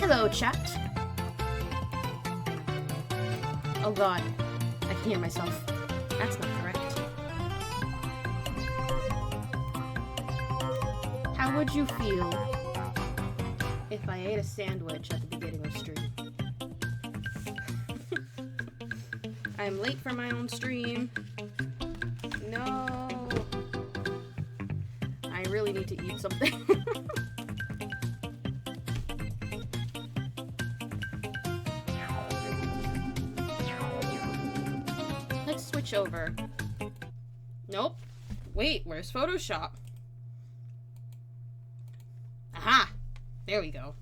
Hello, chat. Oh god, I can hear myself. That's not correct. How would you feel if I ate a sandwich at the beginning of stream? I'm late for my own stream. No. I really need to eat something. Let's switch over. Nope. Wait, where's Photoshop? Aha! There we go.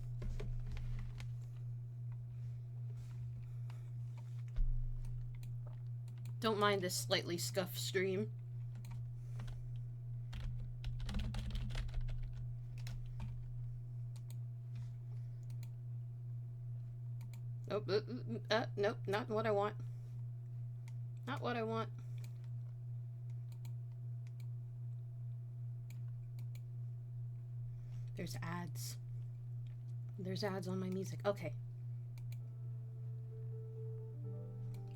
Don't mind this slightly scuffed stream. Nope, nope, not what I want. Not what I want. There's ads. There's ads on my music. Okay.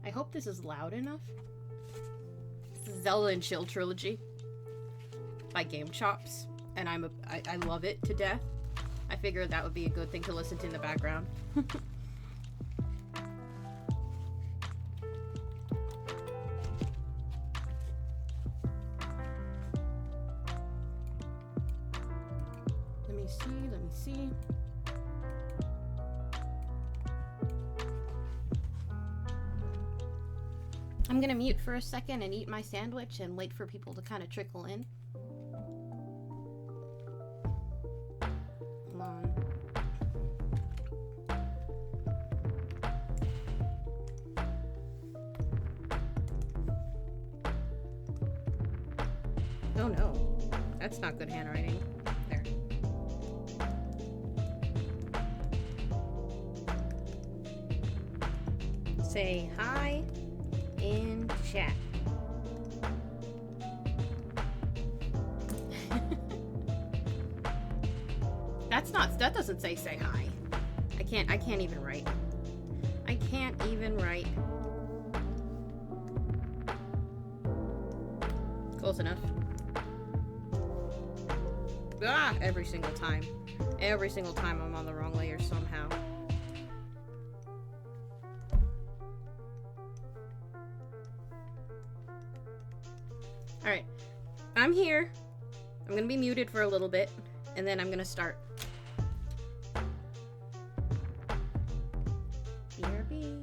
I hope this is loud enough. This is Zelda and Chill Trilogy by Game Chops, and I love it to death. I figured that would be a good thing to listen to in the background. Let me see. I'm gonna mute for a second and eat my sandwich and wait for people to kind of trickle in. Hold on. Oh no, that's not good handwriting. There. Say hi in chat. That doesn't say hi. I can't even write. I can't even write. Close enough. Ah, every single time. Every single time I'm on the wrong layer somehow. Alright, I'm here. I'm gonna be muted for a little bit, and then I'm gonna start. BRB.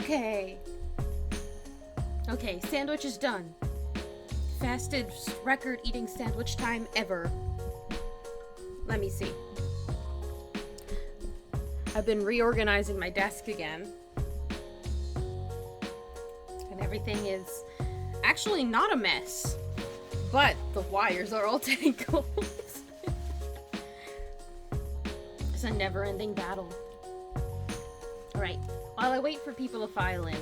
Okay. Okay, sandwich is done. Fastest record eating sandwich time ever. Let me see. I've been reorganizing my desk again. And everything is actually not a mess. But the wires are all tangled. It's a never-ending battle. Alright, while I wait for people to file in,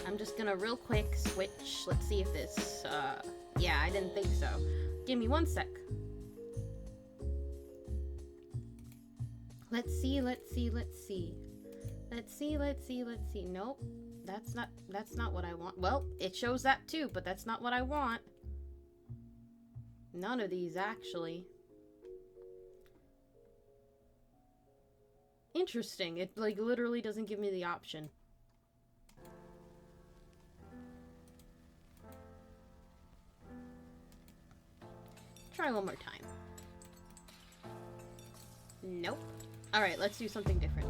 I'm just gonna real quick switch. Let's see if this, yeah, I didn't think so. Give me one sec. Let's see. Nope, that's not what I want. Well, it shows that too, but that's not what I want. None of these, actually. Interesting, it, like, literally doesn't give me the option. Try one more time. Nope. Alright, let's do something different.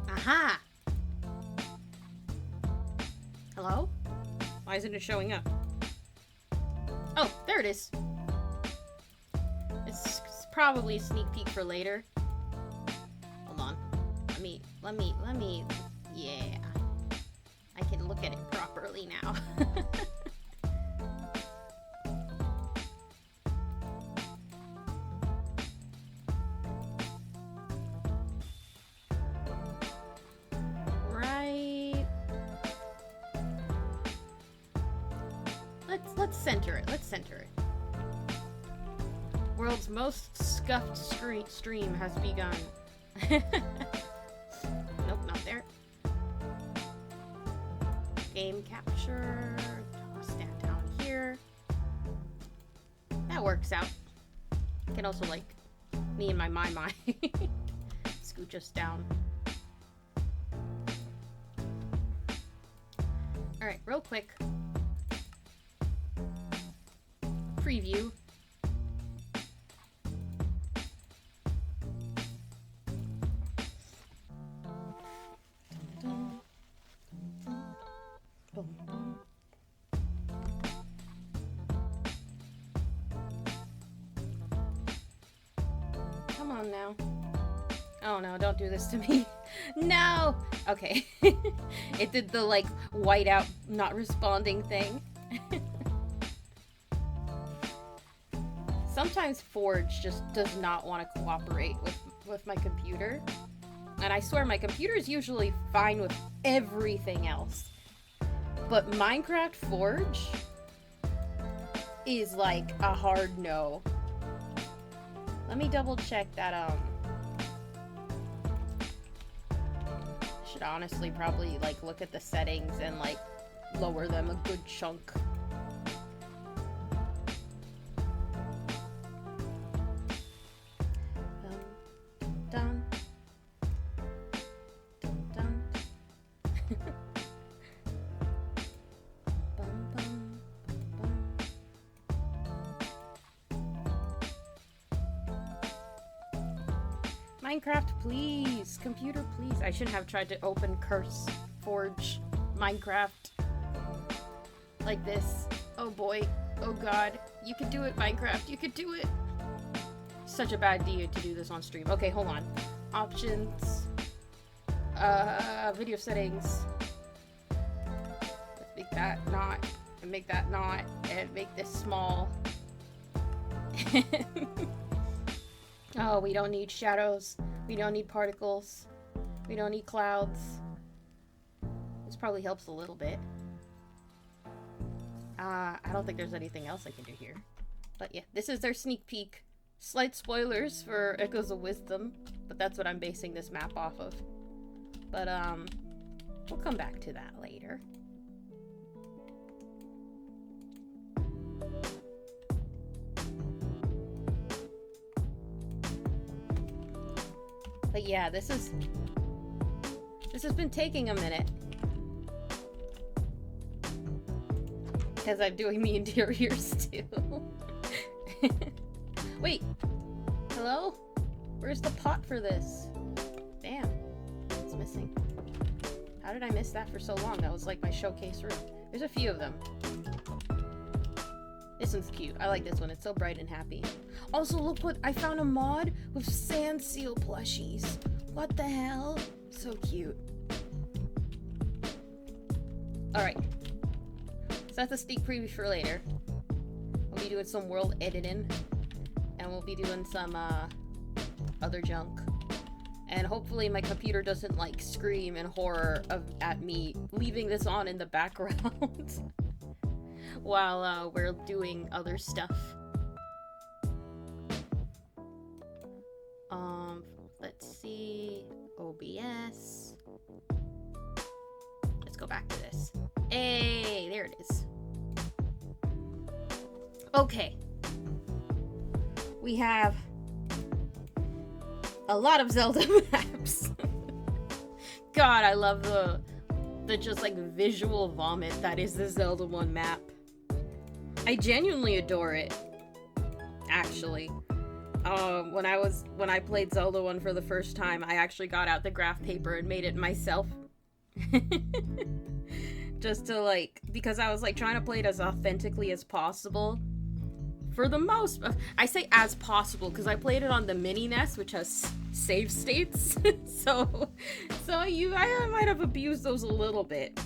Aha! Hello? Why isn't it showing up? Oh, there it is. It's probably a sneak peek for later. Hold on. Let me, yeah. I can look at it properly now. Right. Let's center it. Let's center it. World's most scuffed stream has begun. Nope, not there. Game capture. Toss that down here. That works out. I can also, like, me and my scooch us down. Alright, real quick. Preview. Come on now. Oh no, don't do this to me. No! Okay. It did the, like, white out, not responding thing. Sometimes Forge just does not want to cooperate with my computer. And I swear my computer is usually fine with everything else. But Minecraft Forge is like a hard no. Let me double check that, should honestly probably, like, look at the settings and, like, lower them a good chunk. Dun. Dun, dun. Bum, bum, bum, Minecraft, please. Computer, please. I shouldn't have tried to open Curse Forge Minecraft like this. Oh boy. Oh god. You can do it, Minecraft. You can do it. Such a bad idea to do this on stream. Okay, hold on. Options. Video settings. Let's make that not. And make that not. And make this small. Oh, we don't need shadows. We don't need particles. We don't need clouds. This probably helps a little bit. I don't think there's anything else I can do here. But yeah, this is their sneak peek. Slight spoilers for Echoes of Wisdom, but that's what I'm basing this map off of. But, we'll come back to that later. But yeah, this has been taking a minute. Because I'm doing the interiors too. Wait. Hello? Where's the pot for this? Damn. It's missing. How did I miss that for so long? That was like my showcase room. There's a few of them. This one's cute. I like this one. It's so bright and happy. Also, look what I found, a mod with sand seal plushies. What the hell? So cute. Alright. So that's a sneak preview for later. We'll be doing some world editing. And we'll be doing some other junk. And hopefully my computer doesn't like scream in horror at me leaving this on in the background while we're doing other stuff. Let's see. OBS. Let's go back to this. Hey, there it is. Okay. We have a lot of Zelda maps. God, I love the just like visual vomit that is the Zelda 1 map. I genuinely adore it. Actually. When I played Zelda 1 for the first time, I actually got out the graph paper and made it myself. Just to like, because I was like trying to play it as authentically as possible. For the most, I say as possible because I played it on the mini NES, which has save states. so I might have abused those a little bit.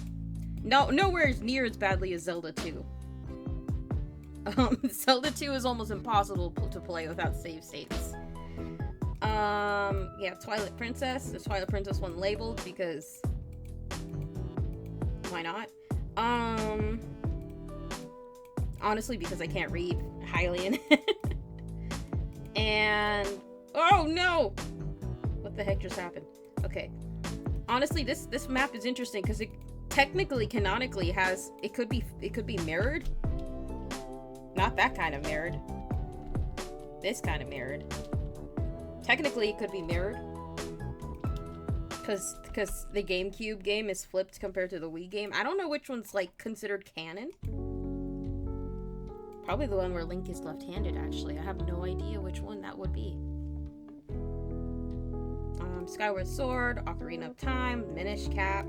Nowhere near as badly as Zelda 2. Zelda 2 is almost impossible to play without save states. Yeah, Twilight Princess. The Twilight Princess one labeled because why not? Honestly, because I can't read Hylian. And oh no! What the heck just happened? Okay. Honestly, this map is interesting because it technically, canonically has it could be mirrored. Not that kind of mirrored. This kind of mirrored. Technically, it could be mirrored. Because the GameCube game is flipped compared to the Wii game. I don't know which one's, like, considered canon. Probably the one where Link is left-handed, actually. I have no idea which one that would be. Skyward Sword, Ocarina of Time, Minish Cap,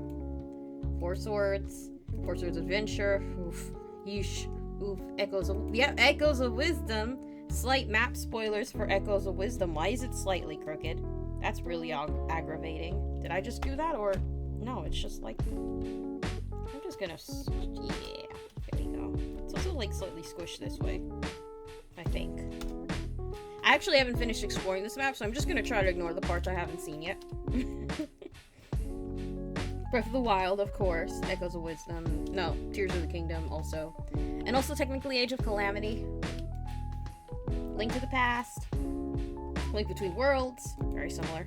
Four Swords Adventure, oof, yeesh. Oof, Echoes of Wisdom. Slight map spoilers for Echoes of Wisdom. Why is it slightly crooked? That's really aggravating. Did I just do that, or no? It's just like I'm just gonna yeah. There we go. It's also like slightly squished this way. I think. I actually haven't finished exploring this map, so I'm just gonna try to ignore the parts I haven't seen yet. Breath of the Wild, of course. Echoes of Wisdom. No, Tears of the Kingdom, also. And also, technically, Age of Calamity. Link to the Past. Link Between Worlds. Very similar.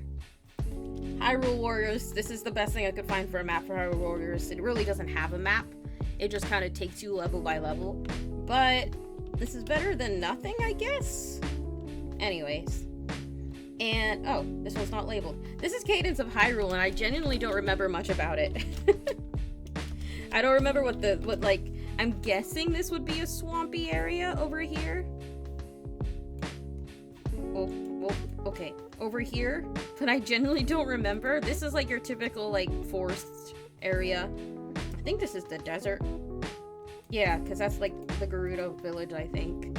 Hyrule Warriors. This is the best thing I could find for a map for Hyrule Warriors. It really doesn't have a map. It just kind of takes you level by level. But this is better than nothing, I guess? Anyways. And, oh, this one's not labeled. This is Cadence of Hyrule, and I genuinely don't remember much about it. I don't remember what like, I'm guessing this would be a swampy area over here. Oh, okay. Over here, but I genuinely don't remember. This is like your typical, like, forest area. I think this is the desert. Yeah, because that's, like, the Gerudo village, I think.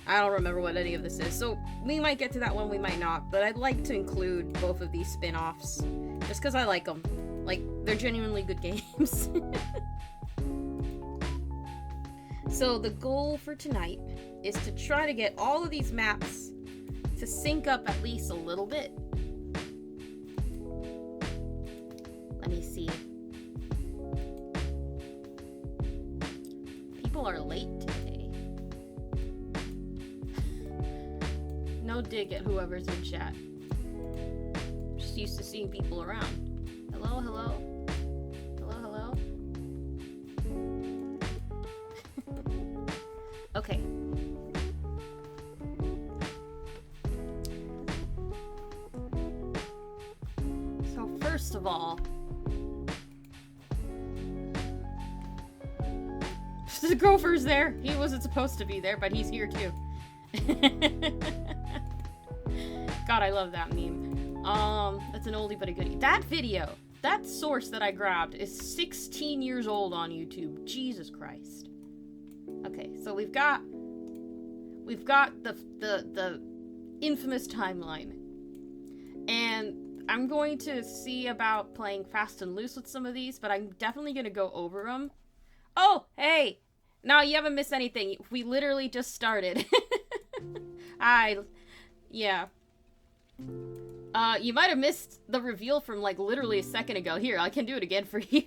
I don't remember what any of this is, so we might get to that one, we might not, but I'd like to include both of these spin-offs, just because I like them. Like, they're genuinely good games. So the goal for tonight is to try to get all of these maps to sync up at least a little bit. Let me see. People are late today. No dig at whoever's in chat. Just used to seeing people around. Hello, hello? Hello, hello? Okay. So first of all, the gopher's there. He wasn't supposed to be there, but he's here too. God, I love that meme. That's an oldie but a goodie. That video, that source that I grabbed is 16 years old on YouTube. Jesus Christ. Okay, so we've got the infamous timeline. And I'm going to see about playing fast and loose with some of these, but I'm definitely going to go over them. Oh, hey! No, you haven't missed anything. We literally just started. Yeah. You might have missed the reveal from, like, literally a second ago. Here, I can do it again for you.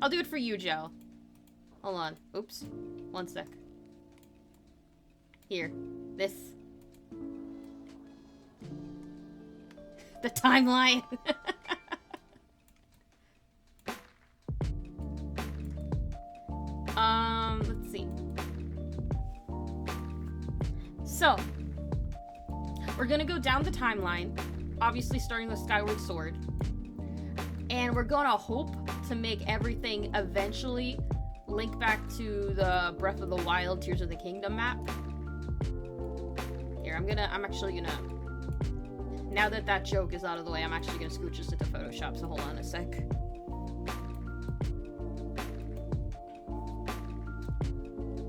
I'll do it for you, Joe. Hold on. Oops. One sec. Here. This. The timeline. Let's see. So, we're gonna go down the timeline, obviously starting with Skyward Sword, and we're gonna hope to make everything eventually link back to the Breath of the Wild, Tears of the Kingdom map. Here, I'm actually gonna, now that that joke is out of the way, I'm actually gonna scooch this into Photoshop, so hold on a sec.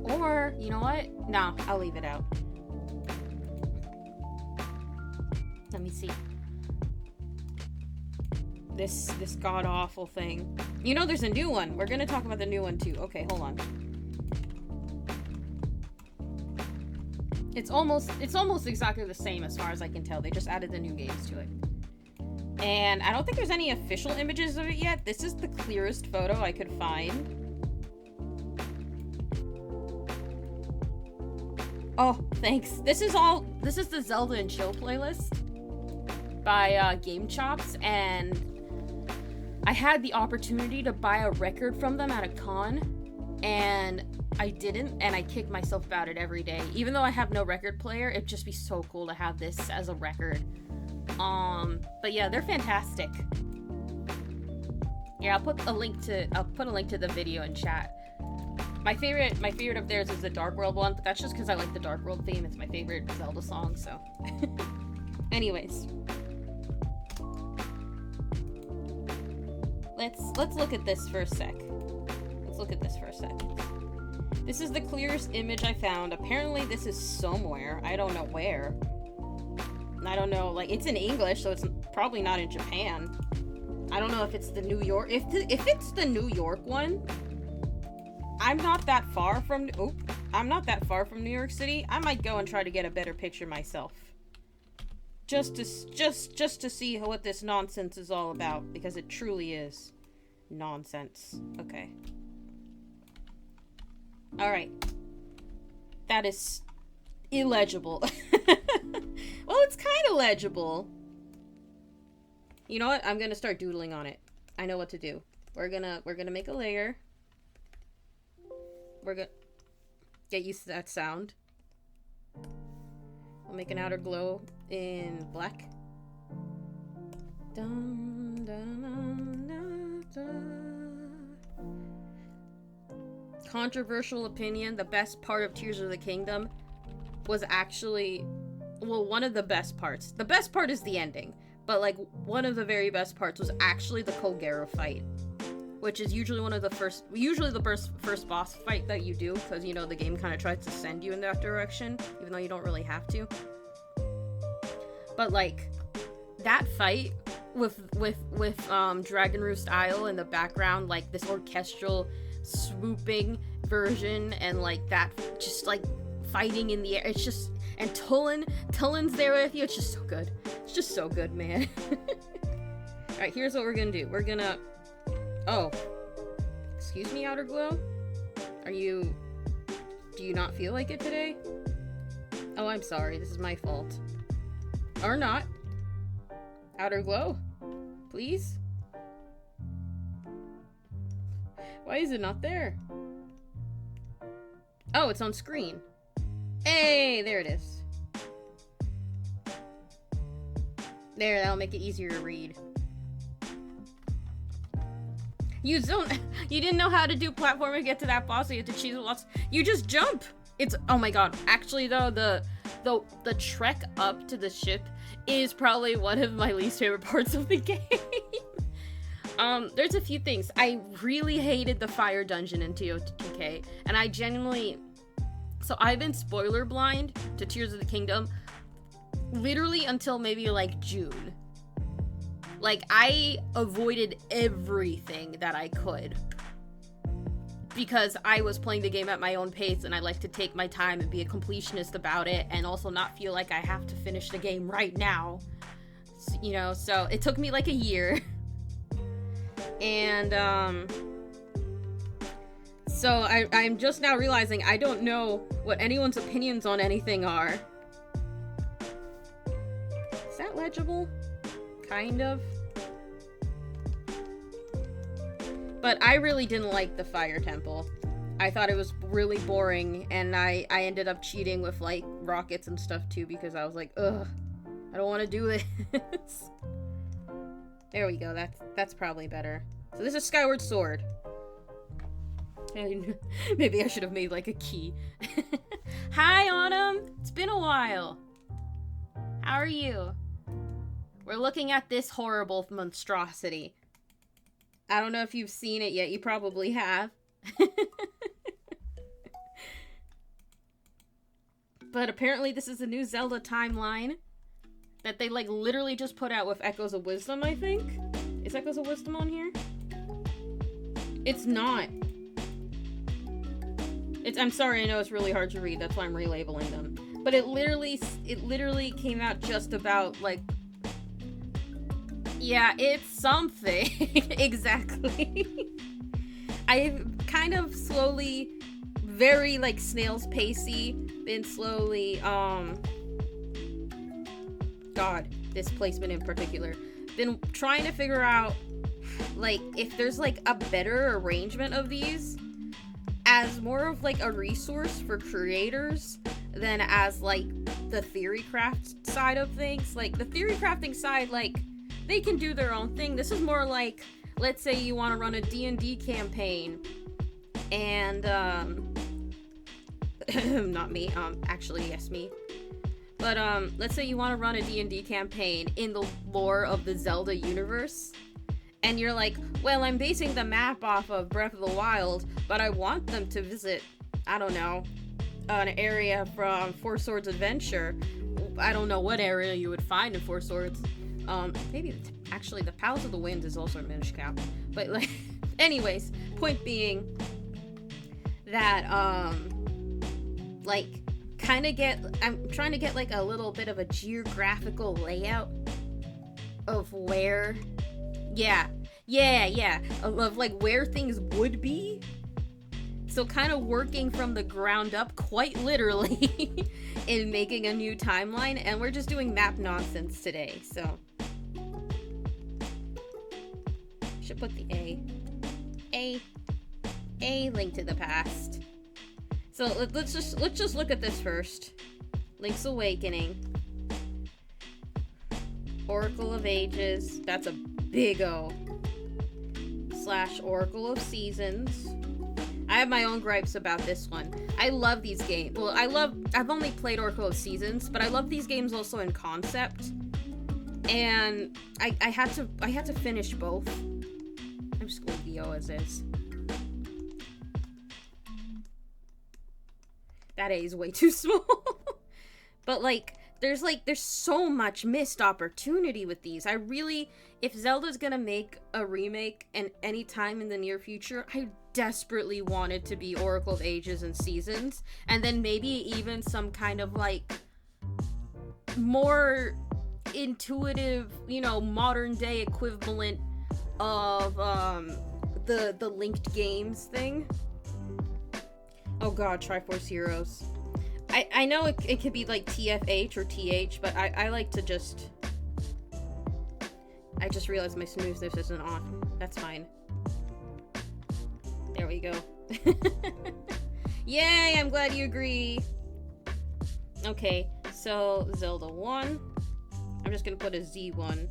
Or, you know what? No, I'll leave it out. Let me see. This god-awful thing. You know there's a new one. We're gonna talk about the new one too. Okay, hold on. It's almost exactly the same as far as I can tell. They just added the new games to it. And I don't think there's any official images of it yet. This is the clearest photo I could find. Oh, thanks. This is the Zelda and Chill playlist by Game Chops, and I had the opportunity to buy a record from them at a con, and I didn't, and I kick myself about it every day. Even though I have no record player, it'd just be so cool to have this as a record. But yeah, they're fantastic. Yeah, I'll put a link to the video in chat. My favorite of theirs is the Dark World one, but that's just because I like the Dark World theme. It's my favorite Zelda song, so. Anyways. Let's look at this for a sec. This is the clearest image I found. Apparently this is somewhere. I don't know where. I don't know, like, it's in English, so it's probably not in Japan. I don't know if it's the New York, if it's the New York one, I'm not that far from New York City. I might go and try to get a better picture myself. Just to see what this nonsense is all about, because it truly is nonsense. Okay. Alright. That is illegible. Well, it's kind of legible. You know what? I'm gonna start doodling on it. I know what to do. We're gonna make a layer. We're gonna get used to that sound. We'll make an outer glow in black. Dun, dun, dun, dun, dun. Controversial opinion, the best part of Tears of the Kingdom was actually, well, one of the best parts. The best part is the ending, but like one of the very best parts was actually the Kogera fight, which is usually the first boss fight that you do, because, you know, the game kind of tries to send you in that direction, even though you don't really have to. But, like, that fight with Dragon Roost Isle in the background, like, this orchestral swooping version, and, like, that just, like, fighting in the air, it's just, and Tullin's there with you, it's just so good. It's just so good, man. Alright, here's what we're gonna do. We're gonna... Oh. Excuse me, Outer Glow? Do you not feel like it today? Oh, I'm sorry. This is my fault. Or not. Outer Glow? Please? Why is it not there? Oh, it's on screen. Hey, there it is. There, that'll make it easier to read. You didn't know how to do platforming to get to that boss, so you have to choose lots. You just jump. It's, oh my god. Actually though, the trek up to the ship is probably one of my least favorite parts of the game. There's a few things. I really hated the fire dungeon in TOTK, and I genuinely, so I've been spoiler blind to Tears of the Kingdom literally until maybe like June. Like, I avoided everything that I could because I was playing the game at my own pace, and I like to take my time and be a completionist about it, and also not feel like I have to finish the game right now. You know, so it took me like a year. And, so I'm just now realizing I don't know what anyone's opinions on anything are. Is that legible? Kind of. But I really didn't like the fire temple. I thought it was really boring, and I ended up cheating with, like, rockets and stuff, too, because I was like, ugh, I don't want to do this. There we go, that's probably better. So this is Skyward Sword. And maybe I should have made, like, a key. Hi, Autumn! It's been a while. How are you? We're looking at this horrible monstrosity. I don't know if you've seen it yet. You probably have. But apparently this is a new Zelda timeline that they, like, literally just put out with Echoes of Wisdom, I think? Is Echoes of Wisdom on here? It's not. I'm sorry, I know it's really hard to read. That's why I'm relabeling them. But it literally came out just about, like, yeah, it's something. Exactly. I've kind of slowly, very, like, snail's pacey, been slowly, God, this placement in particular, been trying to figure out, like, if there's, like, a better arrangement of these as more of, like, a resource for creators than as, like, the theory craft side of things. Like, the theory crafting side, like, they can do their own thing. This is more like, let's say you want to run a D&D campaign, and, not me, actually, yes, me. But, let's say you want to run a D&D campaign in the lore of the Zelda universe, and you're like, well, I'm basing the map off of Breath of the Wild, but I want them to visit, I don't know, an area from Four Swords Adventure. I don't know what area you would find in Four Swords. Maybe, actually, the Palace of the Winds is also in Minish Cap. But, like, anyways, point being that, like, I'm trying to get, like, a little bit of a geographical layout of where, of, like, where things would be. So kind of working from the ground up, quite literally, in making a new timeline, and we're just doing map nonsense today, so. Should put the A Link to the Past. So let's just look at this first. Link's Awakening. Oracle of Ages, that's a big O. / Oracle of Seasons. I have my own gripes about this one. I love these games. Well, I've only played Oracle of Seasons, but I love these games also in concept. And I had to finish both. I'm just going to VO as is. That A is way too small. But, like, there's so much missed opportunity with these. If Zelda's gonna make a remake and any time in the near future, I desperately want it to be Oracle of Ages and Seasons, and then maybe even some kind of, like, more intuitive, you know, modern day equivalent of the linked games thing. Oh god, Triforce Heroes. I know it could be like TFH or TH, but I like to just... I just realized my smoothness isn't on. That's fine. There we go. Yay, I'm glad you agree. Okay, so Zelda 1. I'm just gonna put a Z1.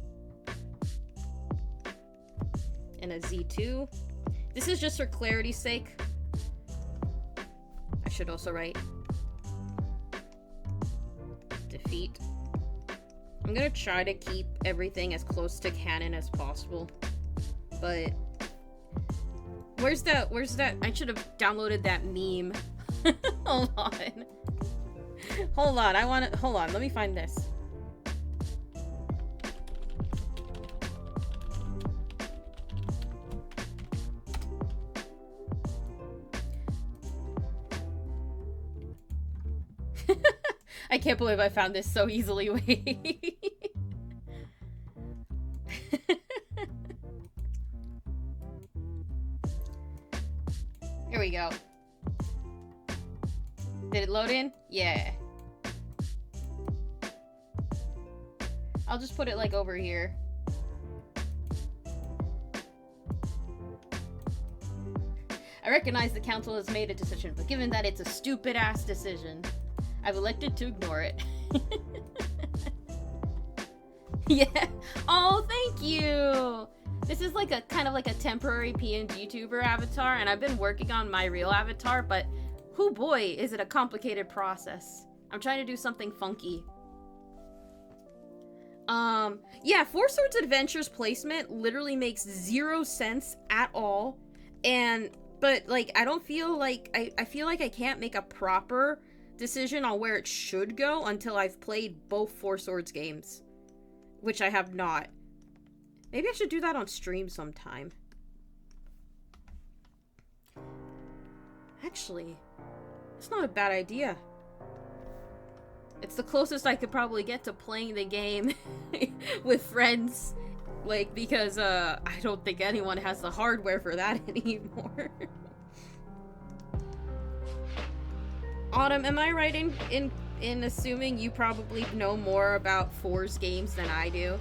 And a Z2. This is just for clarity's sake. I should also write defeat. I'm gonna try to keep everything as close to canon as possible. But where's that I should have downloaded that meme. Hold on. Hold on, let me find this. I can't believe I found this so easily. Wait. Here we go. Did it load in? Yeah. I'll just put it like over here. I recognize the council has made a decision, but given that it's a stupid-ass decision, I've elected to ignore it. Yeah. Oh, thank you! This is like a kind of like a temporary PNG tuber avatar, and I've been working on my real avatar, but oh boy, is it a complicated process. I'm trying to do something funky. Yeah, Four Swords Adventures placement literally makes 0 sense at all, but like, I don't feel like, I feel like I can't make a proper decision on where it should go until I've played both Four Swords games, which I have not. Maybe I should do that on stream sometime. Actually, it's not a bad idea. It's the closest I could probably get to playing the game with friends, like, because I don't think anyone has the hardware for that anymore. Autumn, am I right in assuming you probably know more about Four's games than I do?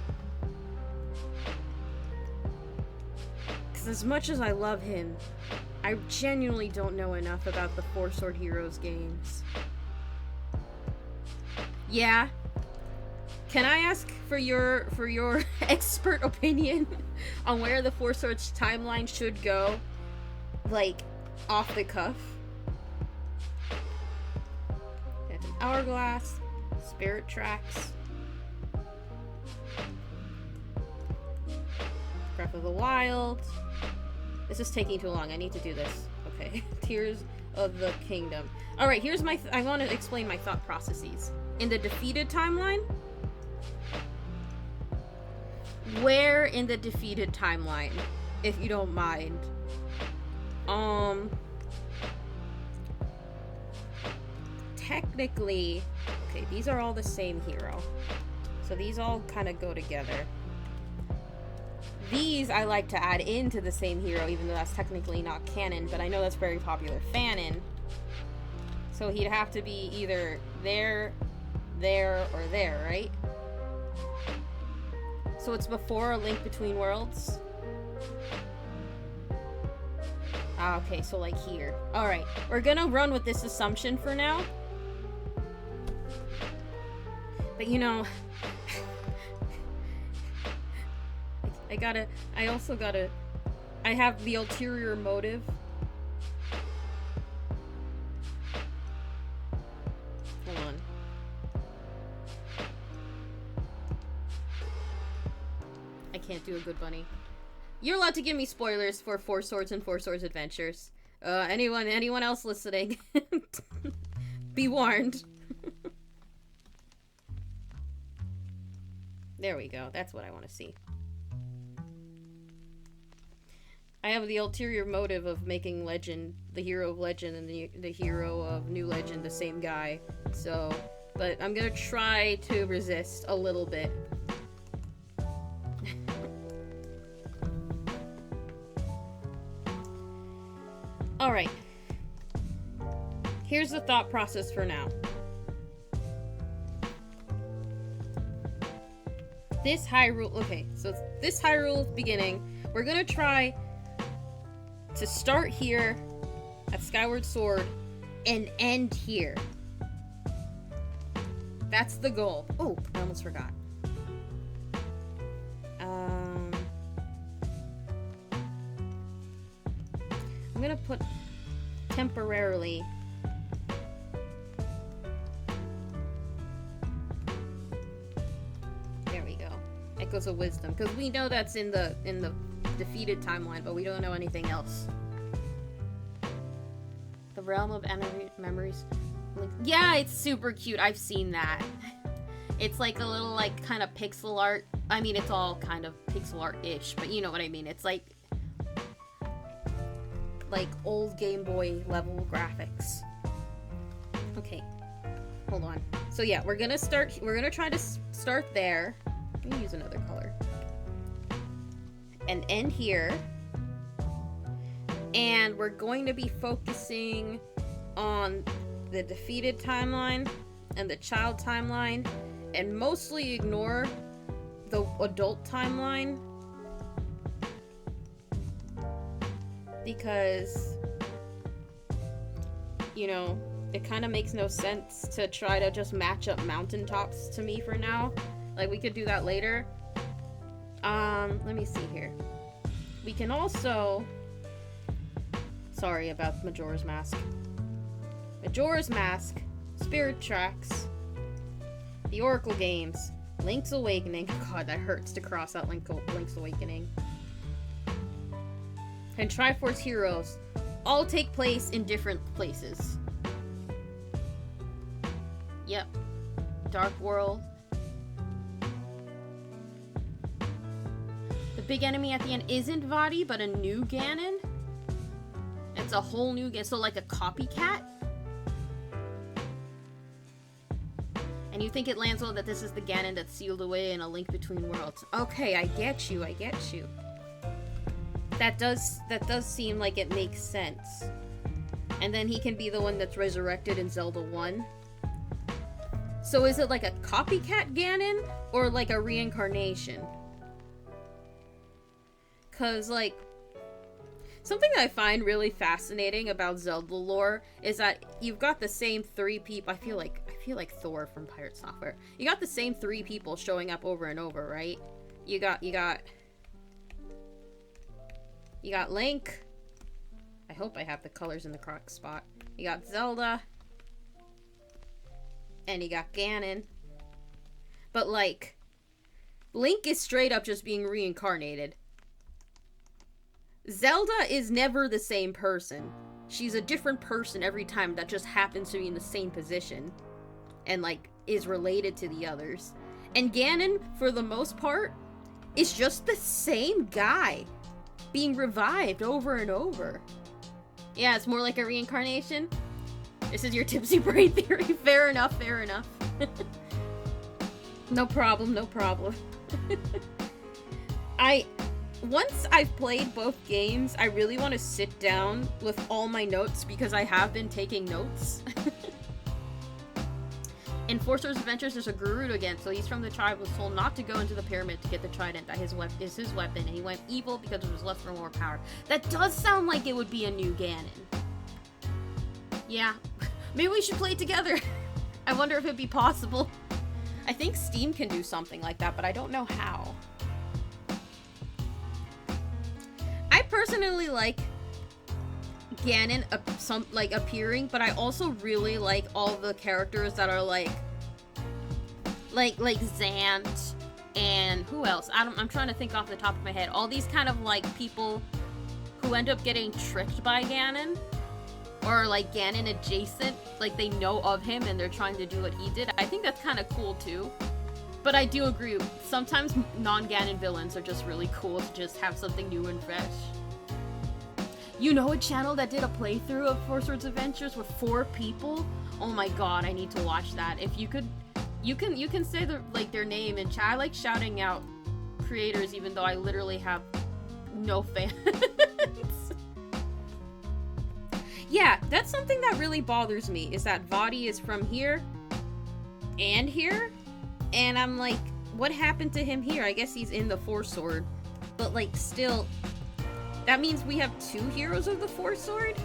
Because as much as I love him, I genuinely don't know enough about the Four Sword Heroes games. Yeah. Can I ask for your expert opinion on where the Four Swords timeline should go? Like, off the cuff? There's an hourglass, spirit tracks, Breath of the Wild. This is taking too long. I need to do this. Okay. Tears of the Kingdom. Alright, here's my... I want to explain my thought processes. In the defeated timeline? Where in the defeated timeline? If you don't mind. Technically... Okay, these are all the same hero. So these all kind of go together. These I like to add into the same hero, even though that's technically not canon, but I know that's very popular fanon. So he'd have to be either there, or there, right? So it's before A Link Between Worlds? Ah, okay, so like here. Alright, we're gonna run with this assumption for now. But you know... I have the ulterior motive. Hold on. I can't do a good bunny. You're allowed to give me spoilers for Four Swords and Four Swords Adventures. Anyone else listening? Be warned. There we go. That's what I want to see. I have the ulterior motive of making Legend, the hero of Legend, and the hero of New Legend the same guy. So, but I'm gonna try to resist a little bit. Alright. Here's the thought process for now. This Hyrule... Okay, so this Hyrule beginning, we're gonna try to start here at Skyward Sword and end here. That's the goal. Oh, I almost forgot. I'm gonna put temporarily. There we go. Echoes of Wisdom, because we know that's in the defeated timeline, but we don't know anything else. The Realm of Memories. Yeah, it's super cute. I've seen that. It's like a little, like, kind of pixel art. I mean, it's all kind of pixel art-ish, but you know what I mean. It's like old Game Boy level graphics. Okay, hold on. So yeah, we're gonna try to start there. Let me use another color. And end here. And we're going to be focusing on the defeated timeline and the child timeline, and mostly ignore the adult timeline, because, you know, it kind of makes no sense to try to just match up mountaintops to me for now. Like, we could do that later. Let me see here. We can also... Sorry about Majora's Mask. Majora's Mask, Spirit Tracks, the Oracle games, Link's Awakening. God, that hurts to cross out Link's Awakening. And Triforce Heroes all take place in different places. Yep. Dark World. The big enemy at the end isn't Vadi, but a new Ganon. It's a whole new Ganon, so like a copycat? And you think it lands well that this is the Ganon that's sealed away in A Link Between Worlds. Okay, I get you. That does seem like it makes sense. And then he can be the one that's resurrected in Zelda 1. So is it like a copycat Ganon? Or like a reincarnation? Cause like... Something that I find really fascinating about Zelda lore is that you've got the same three people. I feel like Thor from Pirate Software. You got the same three people showing up over and over, right? You got Link. I hope I have the colors in the correct spot. You got Zelda. And you got Ganon. But like, Link is straight up just being reincarnated. Zelda is never the same person. She's a different person every time that just happens to be in the same position. And, like, is related to the others. And Ganon, for the most part, is just the same guy. Being revived over and over. Yeah, it's more like a reincarnation. This is your tipsy brain theory. Fair enough. No problem. Once I've played both games, I really want to sit down with all my notes, because I have been taking notes. In Four Swords Adventures, there's a Gerudo again, so he's from the tribe was told not to go into the pyramid to get the trident that is his weapon, and he went evil because it was left for more power. That does sound like it would be a new Ganon. Yeah, maybe we should play it together. I wonder if it'd be possible. I think Steam can do something like that, but I don't know how. I personally like Ganon appearing, but I also really like all the characters that are like Zant and who else? I'm trying to think off the top of my head. All these kind of like people who end up getting tricked by Ganon, or like Ganon adjacent, like they know of him and they're trying to do what he did. I think that's kind of cool too. But I do agree, sometimes non-Ganon villains are just really cool to just have something new and fresh. You know a channel that did a playthrough of Four Swords Adventures with 4 people? Oh my god, I need to watch that. If you could, you can say their name in chat. I like shouting out creators even though I literally have no fans. Yeah, that's something that really bothers me, is that Vadi is from here and here. And I'm like, what happened to him here? I guess he's in the Four Sword. But, like, still, that means we have 2 heroes of the Four Sword?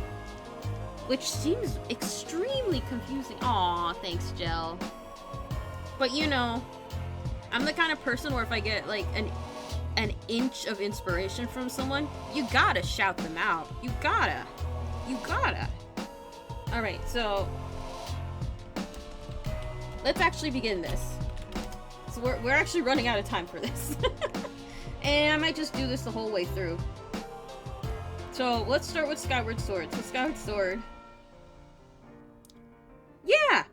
Which seems extremely confusing. Aw, thanks, Jel. But, you know, I'm the kind of person where if I get, like, an inch of inspiration from someone, you gotta shout them out. You gotta. You gotta. Alright, so let's actually begin this. So we're actually running out of time for this. And I might just do this the whole way through. So let's start with Skyward Sword. So Skyward Sword. Yeah!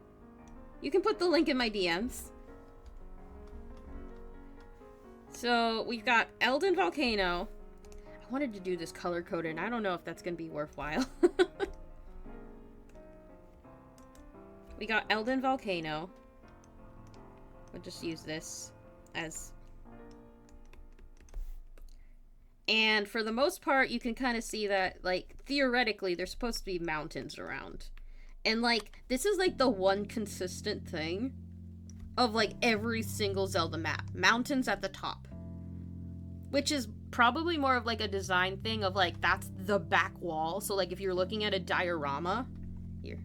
You can put the link in my DMs. So we've got Elden Volcano. I wanted to do this color-coded, and I don't know if that's going to be worthwhile. We got Elden Volcano. We'll just use this as... And for the most part, you can kind of see that, like, theoretically, there's supposed to be mountains around. And, like, this is, like, the one consistent thing of, like, every single Zelda map. Mountains at the top. Which is probably more of, like, a design thing of, like, that's the back wall. So, like, if you're looking at a diorama... Here.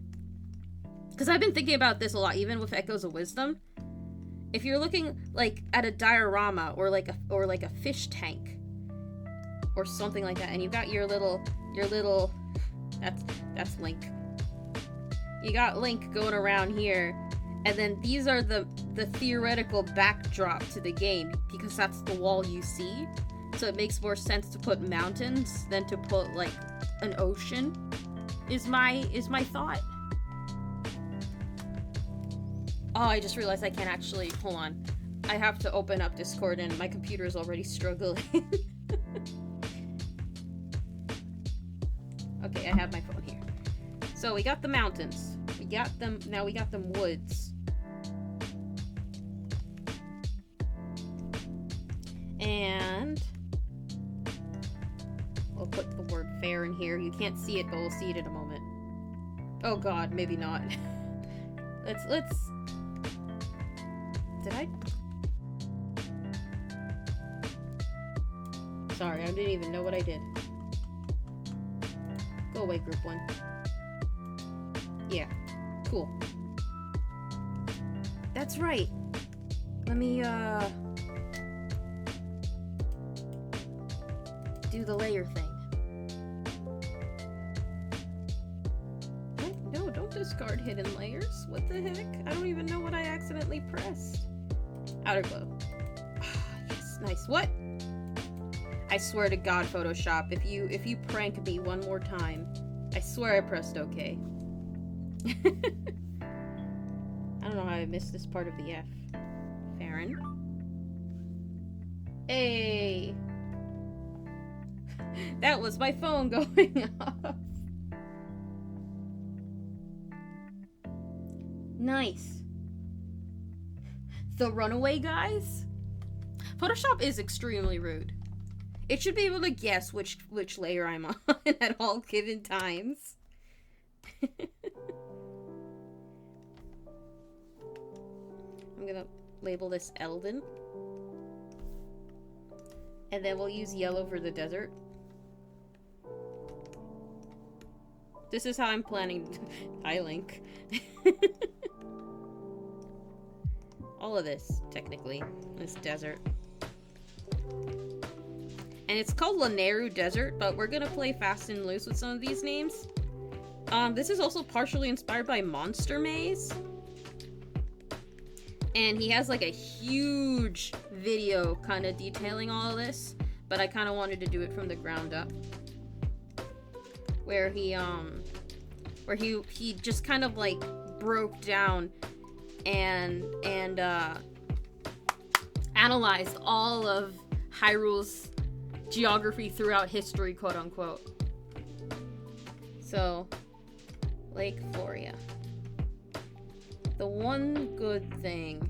Because I've been thinking about this a lot, even with Echoes of Wisdom. If you're looking, like, at a diorama or, like, a fish tank... or something like that, and you've got your little, that's Link. You got Link going around here, and then these are the theoretical backdrop to the game, because that's the wall you see, so it makes more sense to put mountains than to put, like, an ocean, is my thought. Oh, I just realized I can't actually, hold on. I have to open up Discord, and my computer is already struggling. Okay, I have my phone here. So we got the mountains. We got them, now we got them woods. And we'll put the word fair in here. You can't see it, but we'll see it in a moment. Oh god, maybe not. Let's did I? Sorry, I didn't even know what I did. Go away, group 1. Yeah. Cool. That's right. Let me, do the layer thing. What? No, don't discard hidden layers. What the heck? I don't even know what I accidentally pressed. Outer glow. Yes, nice. What? I swear to God, Photoshop, if you prank me one more time, I swear I pressed OK. I don't know how I missed this part of the F. Farron. Hey! That was my phone going off. Nice. The runaway guys? Photoshop is extremely rude. It should be able to guess which layer I'm on at all given times. I'm gonna label this Elden. And then we'll use yellow for the desert. This is how I'm planning. Hi, Link. All of this, technically, is desert. And it's called Lanayru Desert, but we're gonna play fast and loose with some of these names. This is also partially inspired by Monster Maze. And he has like a huge video kind of detailing all of this, but I kind of wanted to do it from the ground up. Where he just kind of like broke down and analyzed all of Hyrule's geography throughout history, quote unquote. So, Lake Floria. The one good thing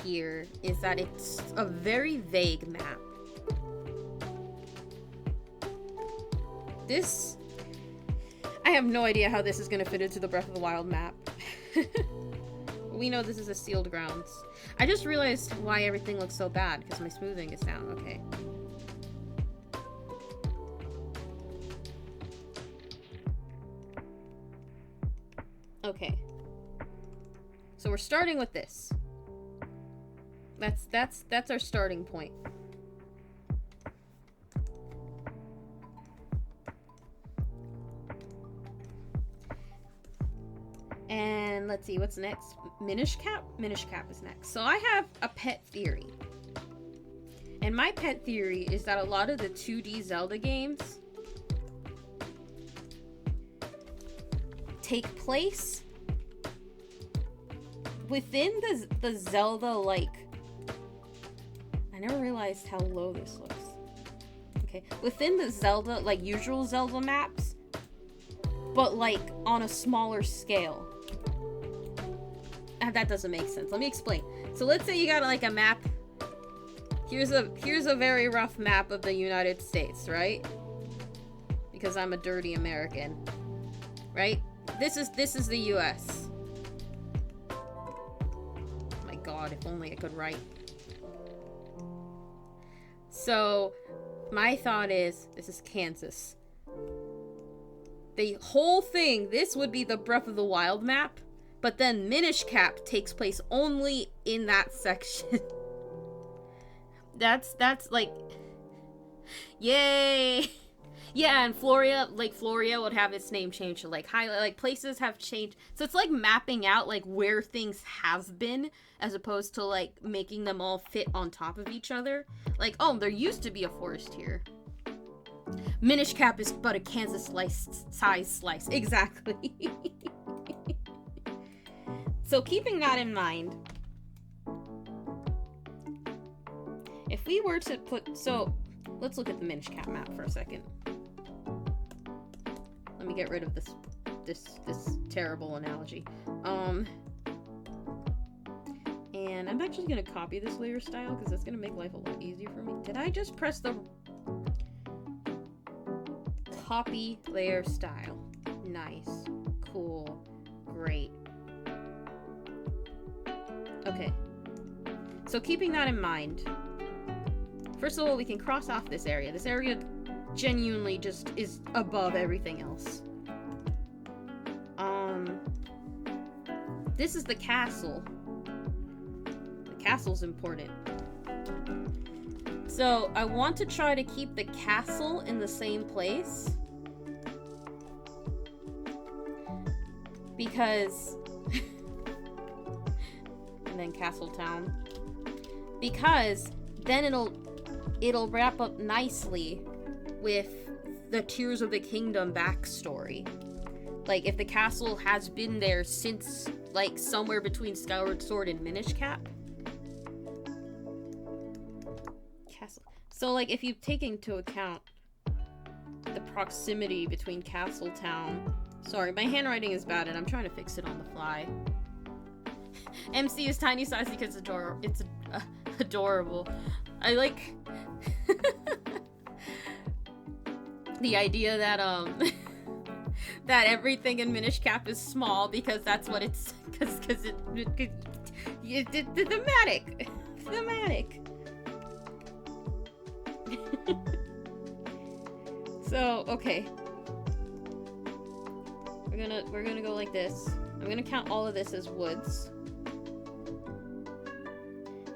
here is that it's a very vague map. This, I have no idea how this is going to fit into the Breath of the Wild map. We know this is a sealed grounds. I just realized why everything looks so bad, because my smoothing is down. Okay. Okay. So we're starting with this. That's our starting point. And let's see, what's next? Minish Cap? Minish Cap is next. So I have a pet theory. And my pet theory is that a lot of the 2D Zelda games take place within the Zelda, like... I never realized how low this looks. Okay. Within the Zelda, like, usual Zelda maps, but, like, on a smaller scale. That doesn't make sense. Let me explain. So let's say you got, like, a map. Here's a very rough map of the United States, right? Because I'm a dirty American. Right? This is the US. My god, if only I could write. So, my thought is, this is Kansas. The whole thing, this would be the Breath of the Wild map, but then Minish Cap takes place only in that section. That's like, yay! Yeah, and Floria, like, Floria would have its name changed to, like, highlight, like, places have changed. So it's, like, mapping out, like, where things have been, as opposed to, like, making them all fit on top of each other. Like, oh, there used to be a forest here. Minish Cap is but a Kansas size slice. Exactly. So keeping that in mind, if we were to put, so let's look at the Minish Cap map for a second. Let me get rid of this terrible analogy. And I'm actually gonna copy this layer style because that's gonna make life a lot easier for me. Did I just press the copy layer style? Nice, cool, great. Okay. So keeping that in mind, first of all, we can cross off this area. This area genuinely just is above everything else. This is the castle. The castle's important. So I want to try to keep the castle in the same place. Because... and then Castle Town. Because then it'll wrap up nicely with the Tears of the Kingdom backstory. Like, if the castle has been there since, like, somewhere between Skyward Sword and Minish Cap. Castle. So, like, if you take into account the proximity between Castle Town... Sorry, my handwriting is bad and I'm trying to fix it on the fly. MC is tiny size because it's adorable. I like... the idea that, that everything in Minish Cap is small because that's what it's... Because it's thematic. Thematic. So, okay. We're gonna go like this. I'm gonna count all of this as woods.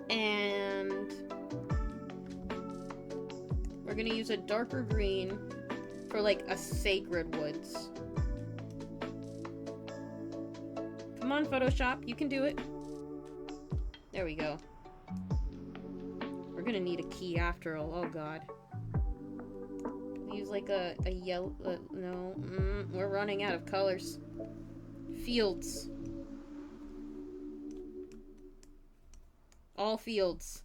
And... we're gonna use a darker green for, like, a sacred woods. Come on, Photoshop. You can do it. There we go. We're gonna need a key after all. Oh, God. Use, like, a yellow... no. We're running out of colors. Fields. All fields.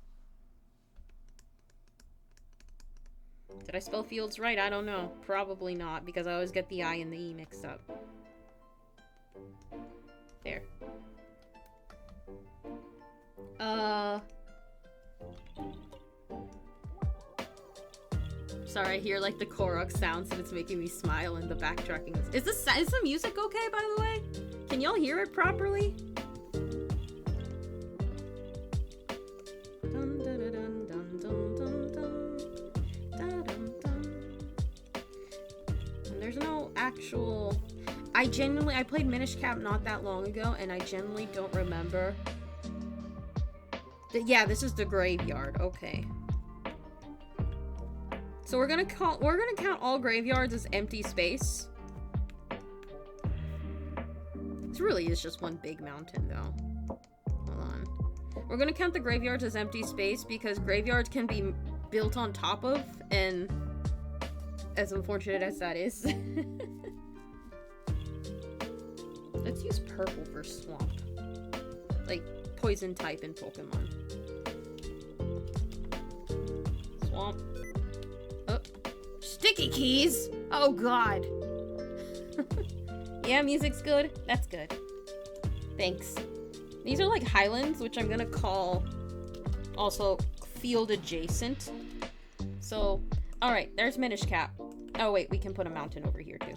Did I spell fields right? I don't know. Probably not, because I always get the I and the E mixed up. There. Sorry, I hear, like, the Korok sounds and it's making me smile and the backtracking. Is the music okay, by the way? Can y'all hear it properly? And there's no actual... I played Minish Cap not that long ago, and I genuinely don't remember. Yeah, this is the graveyard. Okay. So we're gonna count all graveyards as empty space. It really is just one big mountain, though. Hold on. We're gonna count the graveyards as empty space because graveyards can be built on top of, and as unfortunate as that is. Let's use purple for swamp. Like, poison type in Pokemon. Swamp. Oh. Sticky keys! Oh god. Yeah, music's good. That's good. Thanks. These are like highlands, which I'm gonna call also field adjacent. So, alright, there's Minish Cap. Oh wait, we can put a mountain over here too.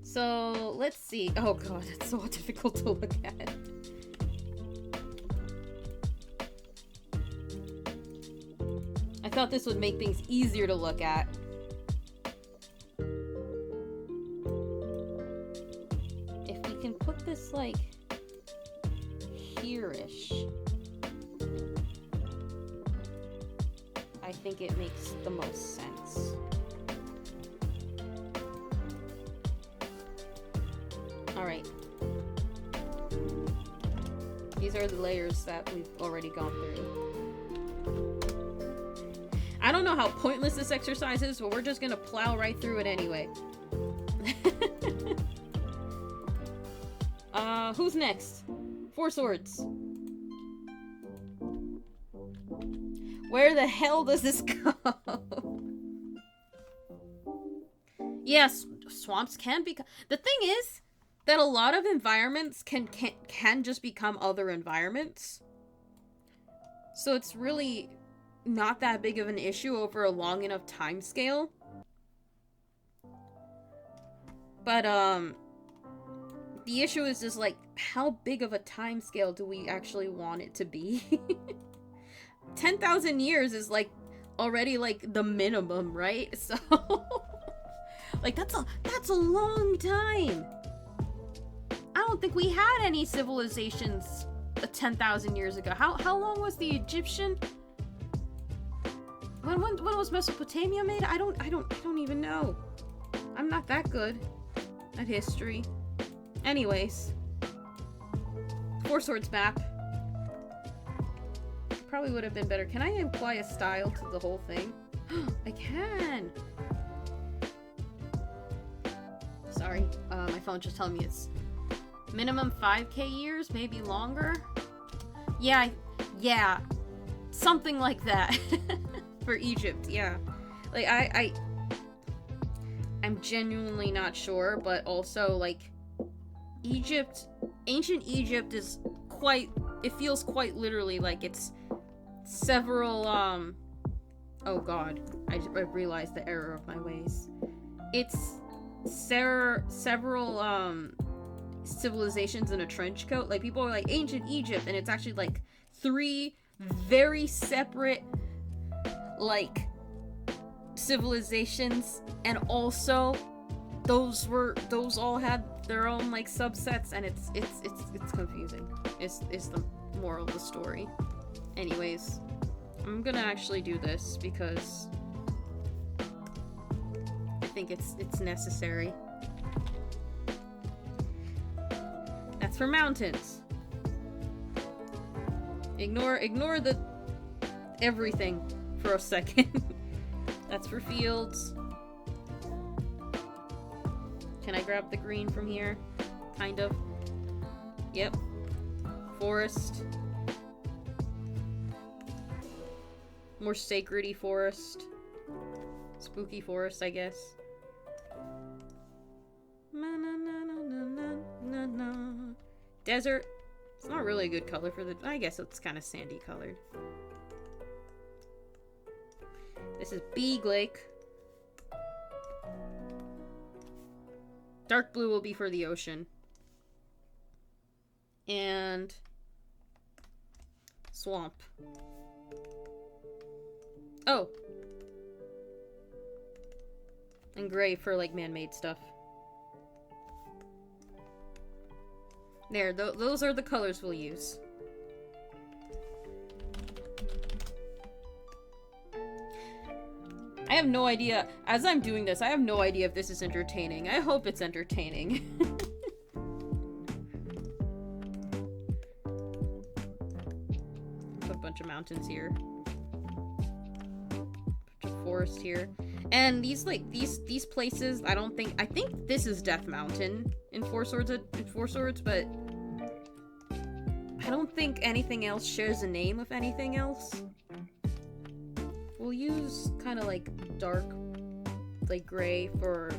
So, let's see. Oh god, it's so difficult to look at. I thought this would make things easier to look at. If we can put this, like, here-ish, I think it makes the most sense. Alright. These are the layers that we've already gone through. I don't know how pointless this exercise is, but we're just gonna plow right through it anyway. Who's next? Four Swords. Where the hell does this go? Yes, swamps can become... The thing is that a lot of environments can just become other environments. So it's really not that big of an issue over a long enough time scale. But, the issue is just, like, how big of a time scale do we actually want it to be? 10,000 years is, like, already, like, the minimum, right? So, like, that's a long time. I don't think we had any civilizations 10,000 years ago. How long was the Egyptian? When was Mesopotamia made? I don't even know. I'm not that good at history. Anyways. Four Swords map. Probably would have been better. Can I apply a style to the whole thing? I can! Sorry. My phone just telling me it's minimum 5k years, maybe longer? Yeah. Something like that. For Egypt, yeah. Like, I'm genuinely not sure, but also, like, ancient Egypt is quite, it feels quite literally like it's several, oh god, I realized the error of my ways. It's several, civilizations in a trench coat. Like, people are like, ancient Egypt, and it's actually, like, 3 very separate, like, civilizations, and also those all had their own, like, subsets, and it's confusing. It's the moral of the story. Anyways, I'm gonna actually do this because I think it's necessary. That's for mountains. Ignore the everything for a second. That's for fields. Can I grab the green from here? Kind of. Yep. Forest. More sacred-y forest. Spooky forest, I guess. Desert. It's not really a good color for the... I guess it's kind of sandy colored. This is Big Lake. Dark blue will be for the ocean. And... swamp. Oh! And gray for, like, man-made stuff. There, those are the colors we'll use. I have no idea. As I'm doing this, I have no idea if this is entertaining. I hope it's entertaining. Put a bunch of mountains here. Bunch of forest here. And these, like, these places, I think this is Death Mountain in Four Swords, but I don't think anything else shares a name with anything else. We'll use kind of like dark, like gray for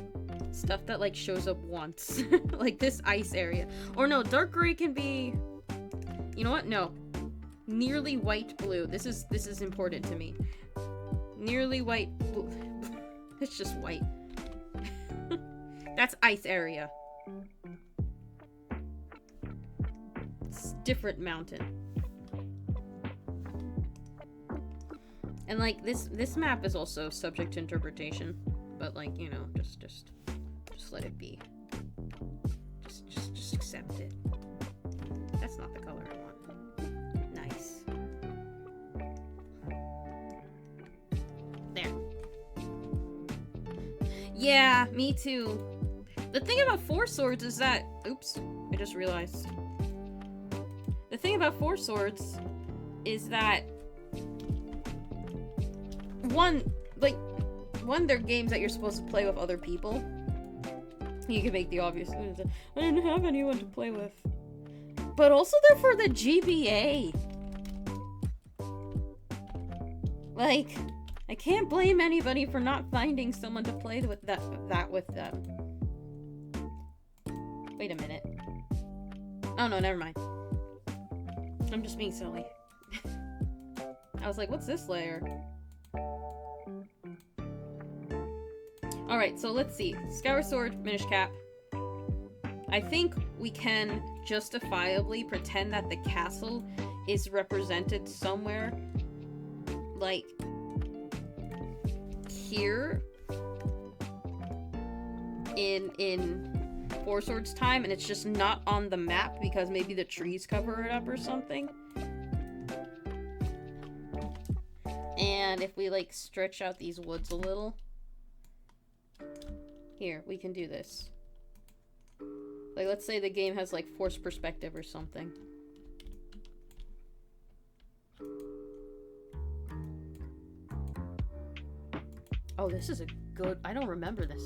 stuff that like shows up once. Like this ice area. Or no, dark gray can be, you know what? No. Nearly white blue. This is important to me. Nearly white blue. It's just white. That's ice area. It's different mountain. And like this map is also subject to interpretation, but like, you know, just let it be. Just accept it. That's not the color I want. Nice. There. Yeah, me too. The thing about Four Swords is that... Oops, I just realized. The thing about Four Swords is that... One, they're games that you're supposed to play with other people. You can make the obvious... I didn't have anyone to play with. But also they're for the GBA. Like... I can't blame anybody for not finding someone to play with that with them. Wait a minute. Oh no, never mind. I'm just being silly. I was like, what's this layer? Alright, so let's see. Skyward Sword, Minish Cap. I think we can justifiably pretend that the castle is represented somewhere, like, here in Four Swords time, and it's just not on the map because maybe the trees cover it up or something. And if we like stretch out these woods a little, here, we can do this. Like, let's say the game has like forced perspective or something. Oh, this is a good... I don't remember this.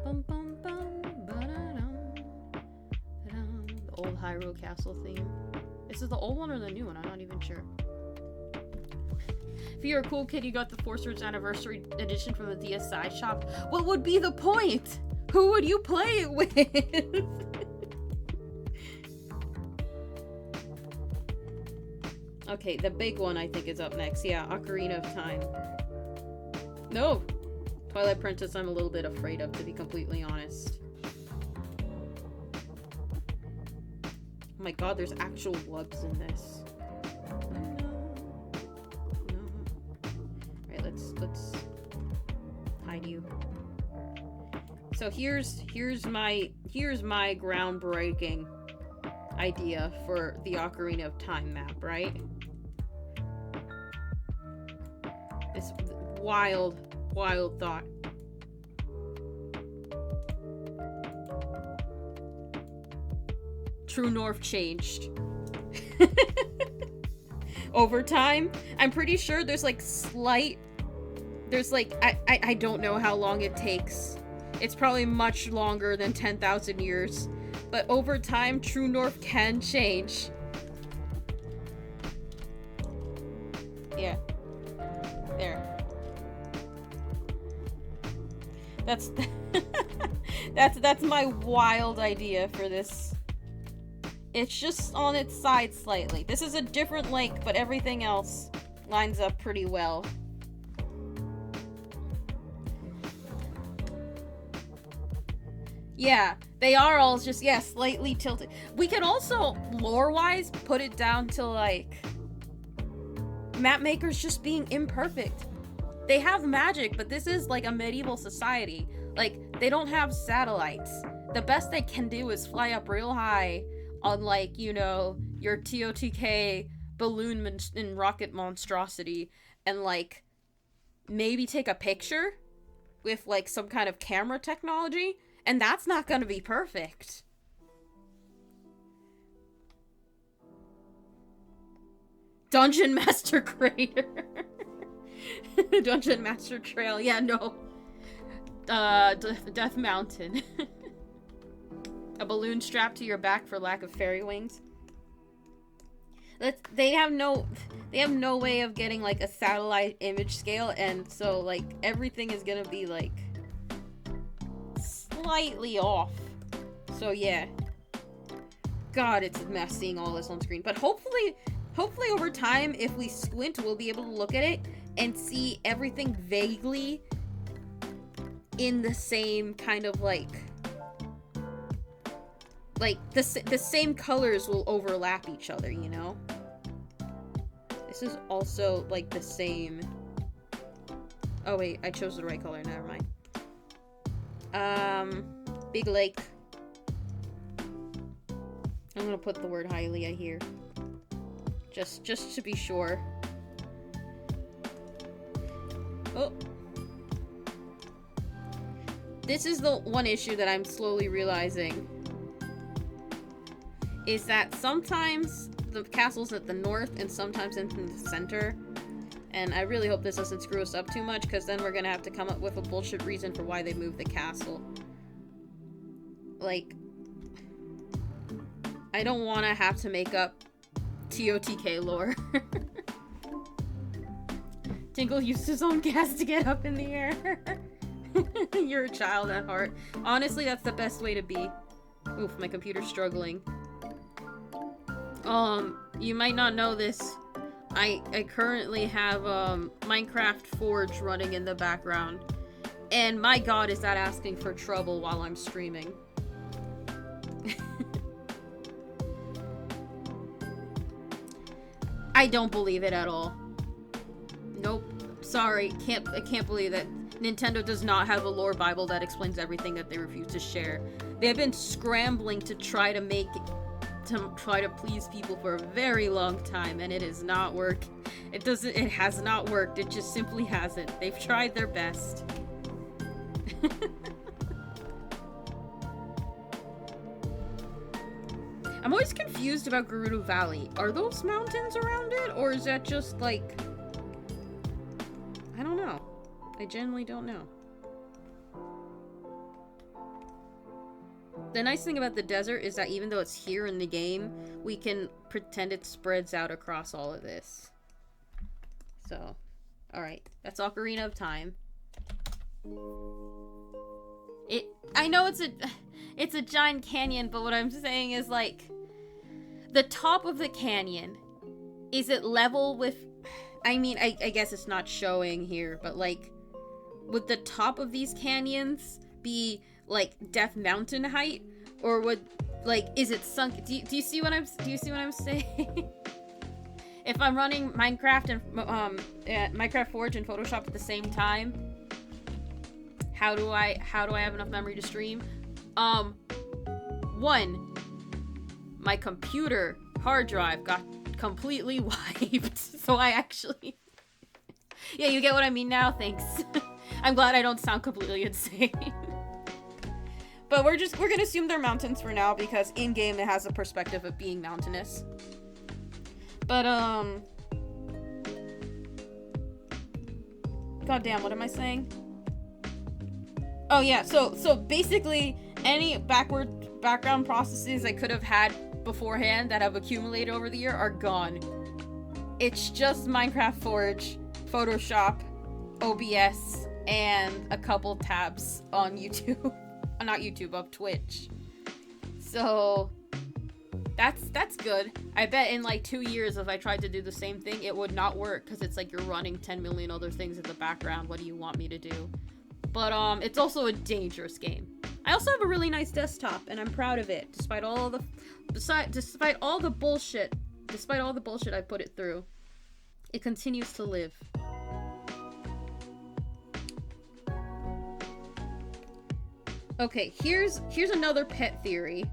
Bum, bum, bum, ba-da-dum, ba-dum. The old Hyrule Castle theme. Is it the old one or the new one? I'm not even sure. If you're a cool kid, you got the Four Swords Anniversary Edition from the DSi shop. What would be the point? Who would you play it with? Okay, the big one I think is up next. Yeah, Ocarina of Time. No! Twilight Princess I'm a little bit afraid of, to be completely honest. Oh my god, there's actual wubs in this. No. Alright, let's hide you. So here's my groundbreaking idea for the Ocarina of Time map, right? This wild thought. True North changed. Over time, I'm pretty sure there's like I don't know how long it takes. It's probably much longer than 10,000 years. But over time, True North can change. Yeah. There. That's my wild idea for this. It's just on its side slightly. This is a different lake, but everything else lines up pretty well. Yeah, they are all just, yeah, slightly tilted. We could also, lore-wise, put it down to, like, map makers just being imperfect. They have magic, but this is, like, a medieval society. Like, they don't have satellites. The best they can do is fly up real high on, like, you know, your TOTK balloon and rocket monstrosity and, like, maybe take a picture with, like, some kind of camera technology, and that's not gonna be perfect. Dungeon Master Crater. Dungeon Master Trail. Yeah, no. Death Mountain. A balloon strapped to your back for lack of fairy wings. They have no way of getting, like, a satellite image scale, and so, like, everything is gonna be, like, slightly off. So, yeah. God, it's a mess seeing all this on screen. But hopefully over time, if we squint, we'll be able to look at it and see everything vaguely in the same kind of, like the same colors will overlap each other, you know? This is also, like, the same... Oh, wait, I chose the right color, never mind. Big lake. I'm gonna put the word Hylia here. Just to be sure. Oh. This is the one issue that I'm slowly realizing. Is that sometimes the castle's at the north and sometimes in the center. And I really hope this doesn't screw us up too much, because then we're gonna have to come up with a bullshit reason for why they moved the castle. Like, I don't want to have to make up TOTK lore. Tingle used his own gas to get up in the air. You're a child at heart. Honestly, that's the best way to be. Oof, my computer's struggling. You might not know this. I currently have, Minecraft Forge running in the background. And my god, is that asking for trouble while I'm streaming. I don't believe it at all. Nope. Sorry. I can't believe that Nintendo does not have a lore bible that explains everything that they refuse to share. They have been scrambling to try to please people for a very long time, and it has not worked. It has not worked. It just simply hasn't. They've tried their best. I'm always confused about Gerudo Valley. Are those mountains around it, or is that just, like... I don't know. I genuinely don't know. The nice thing about the desert is that even though it's here in the game, we can pretend it spreads out across all of this. So, alright. That's Ocarina of Time. I know it's a giant canyon, but what I'm saying is, like, the top of the canyon, is it level with... I mean, I guess it's not showing here, but, like, would the top of these canyons be, like, Death Mountain height? Or would, like, is it sunk? Do you see what I'm saying? If I'm running Minecraft and Minecraft Forge and Photoshop at the same time, how do I have enough memory to stream? One, my computer hard drive got completely wiped, so I actually... Yeah, you get what I mean now? Thanks. I'm glad I don't sound completely insane. But we're gonna assume they're mountains for now, because in-game it has a perspective of being mountainous. But, goddamn, what am I saying? Oh yeah, so basically, any background processes I could have had beforehand that have accumulated over the year are gone. It's just Minecraft Forge, Photoshop, OBS, and a couple tabs on YouTube. Not YouTube, of Twitch. So, that's good. I bet in like 2 years if I tried to do the same thing, it would not work, because it's like you're running 10 million other things in the background. What do you want me to do? But, it's also a dangerous game. I also have a really nice desktop, and I'm proud of it, despite all the bullshit I put it through. It continues to live. Okay, here's another pet theory.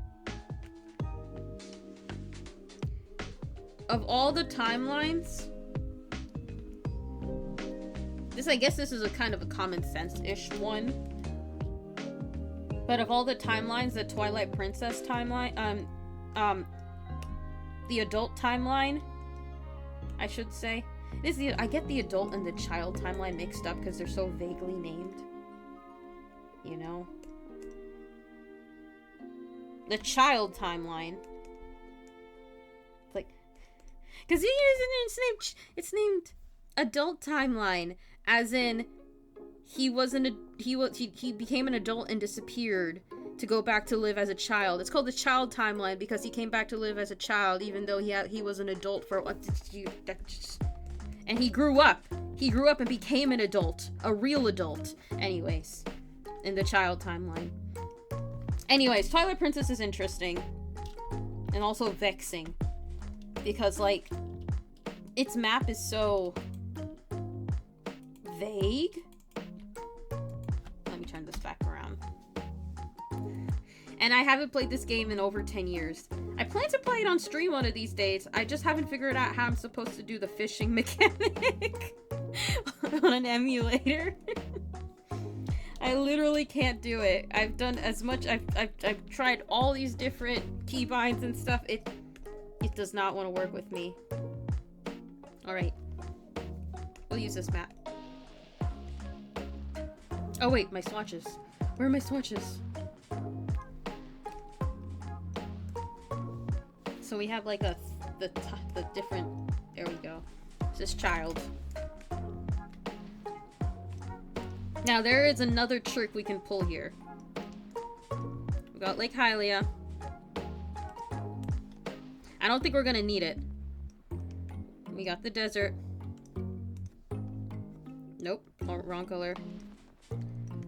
Of all the timelines, This, I guess this is a kind of a common sense-ish one. But of all the timelines, the Twilight Princess timeline, the adult timeline, I should say. I get the adult and the child timeline mixed up because they're so vaguely named. You know? The child timeline. Like, because it's named adult timeline, as in he became an adult and disappeared to go back to live as a child. It's called the child timeline because he came back to live as a child, even though he was an adult for what? And he grew up. He grew up and became an adult, a real adult. Anyways, in the child timeline. Anyways, Twilight Princess is interesting and also vexing because, like, its map is so vague. Let me turn this back around. And I haven't played this game in over 10 years. I plan to play it on stream one of these days. I just haven't figured out how I'm supposed to do the fishing mechanic on an emulator. I literally can't do it. I've done as much. I've tried all these different keybinds and stuff. It does not want to work with me. All right. We'll use this map. Oh wait, my swatches. Where are my swatches? So we have like the different. There we go. This child. Now there is another trick we can pull here. We got Lake Hylia. I don't think we're gonna need it. We got the desert. Nope, wrong color.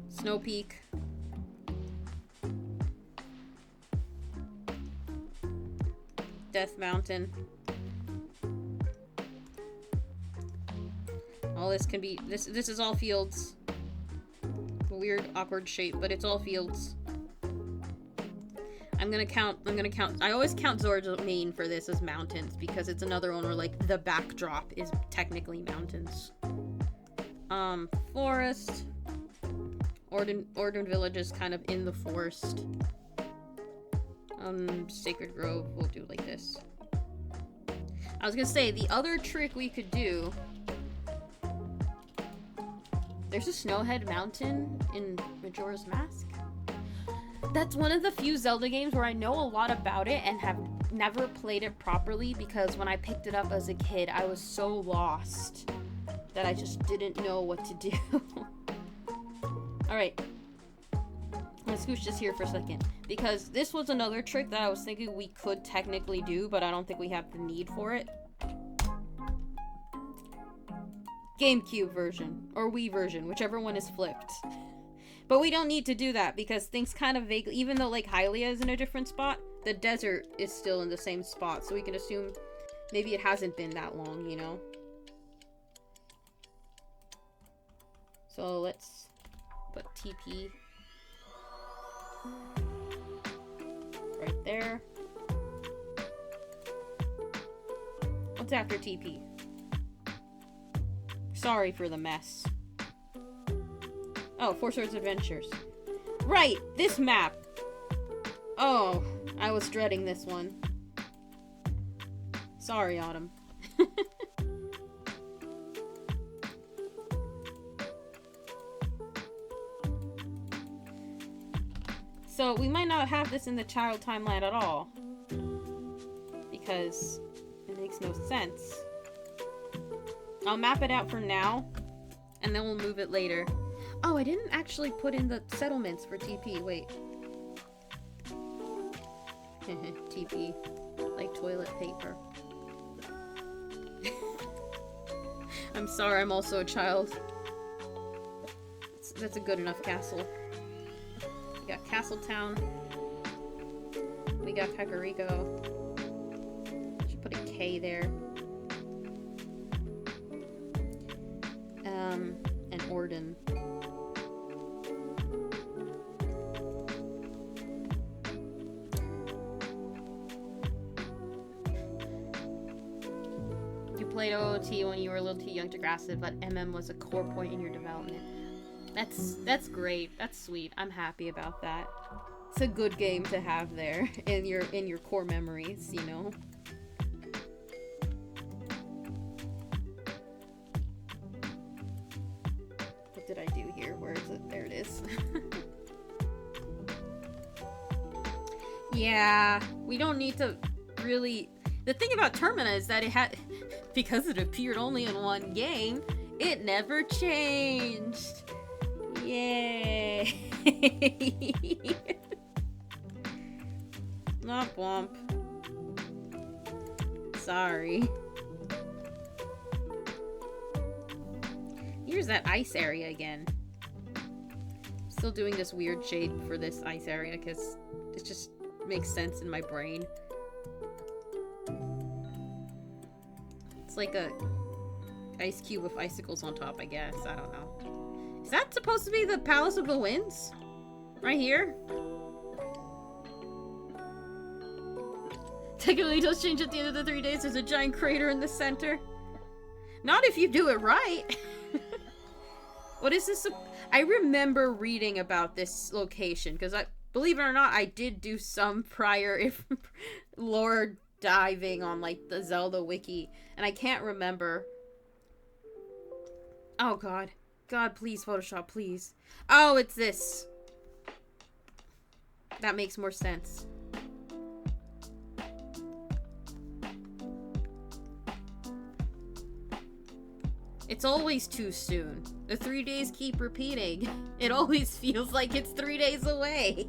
Snow Peak. Death Mountain. All this can be, this is all fields. Weird, awkward shape, but it's all fields. I'm gonna count, I always count Zora's Main for this as mountains, because it's another one where, like, the backdrop is technically mountains. Forest. Orden Village is kind of in the forest. Sacred Grove, we'll do like this. I was gonna say, the other trick we could do... There's a Snowhead Mountain in Majora's Mask. That's one of the few Zelda games where I know a lot about it and have never played it properly, because when I picked it up as a kid, I was so lost that I just didn't know what to do. Alright. Let's scooch this here for a second, because this was another trick that I was thinking we could technically do, but I don't think we have the need for it. GameCube version, or Wii version, whichever one is flipped. But we don't need to do that, because things kind of vaguely, even though Lake Hylia is in a different spot, the desert is still in the same spot, so we can assume maybe it hasn't been that long, you know? So let's put TP right there. What's after TP? Sorry for the mess. Oh, Four Swords Adventures. Right! This map! Oh, I was dreading this one. Sorry, Autumn. So, we might not have this in the child timeline at all. Because it makes no sense. I'll map it out for now, and then we'll move it later. Oh, I didn't actually put in the settlements for TP. Wait. TP. Like toilet paper. I'm sorry, I'm also a child. That's a good enough castle. We got Castletown. We got Kakariko. Should put a K there. And Orden. played OOT when you were a little too young to grasp it, but MM was a core point in your development. That's great. That's sweet. I'm happy about that. It's a good game to have there in your core memories, you know. What did I do here? Where is it? There it is. Yeah, we don't need to really... The thing about Termina is that it had... Because it appeared only in one game, it never changed. Yay. Not womp. Sorry. Here's that ice area again. Still doing this weird shade for this ice area because it just makes sense in my brain. It's like a ice cube with icicles on top, I guess. I don't know. Is that supposed to be the Palace of the Winds? Right here? Technically, it does change at the end of the 3 days. There's a giant crater in the center. Not if you do it right. What is this? I remember reading about this location because believe it or not, I did do some prior lore diving on like the Zelda wiki, and I can't remember. Oh god. God, please, Photoshop, please. Oh, it's this. That makes more sense. It's always too soon. The 3 days keep repeating. It always feels like it's 3 days away.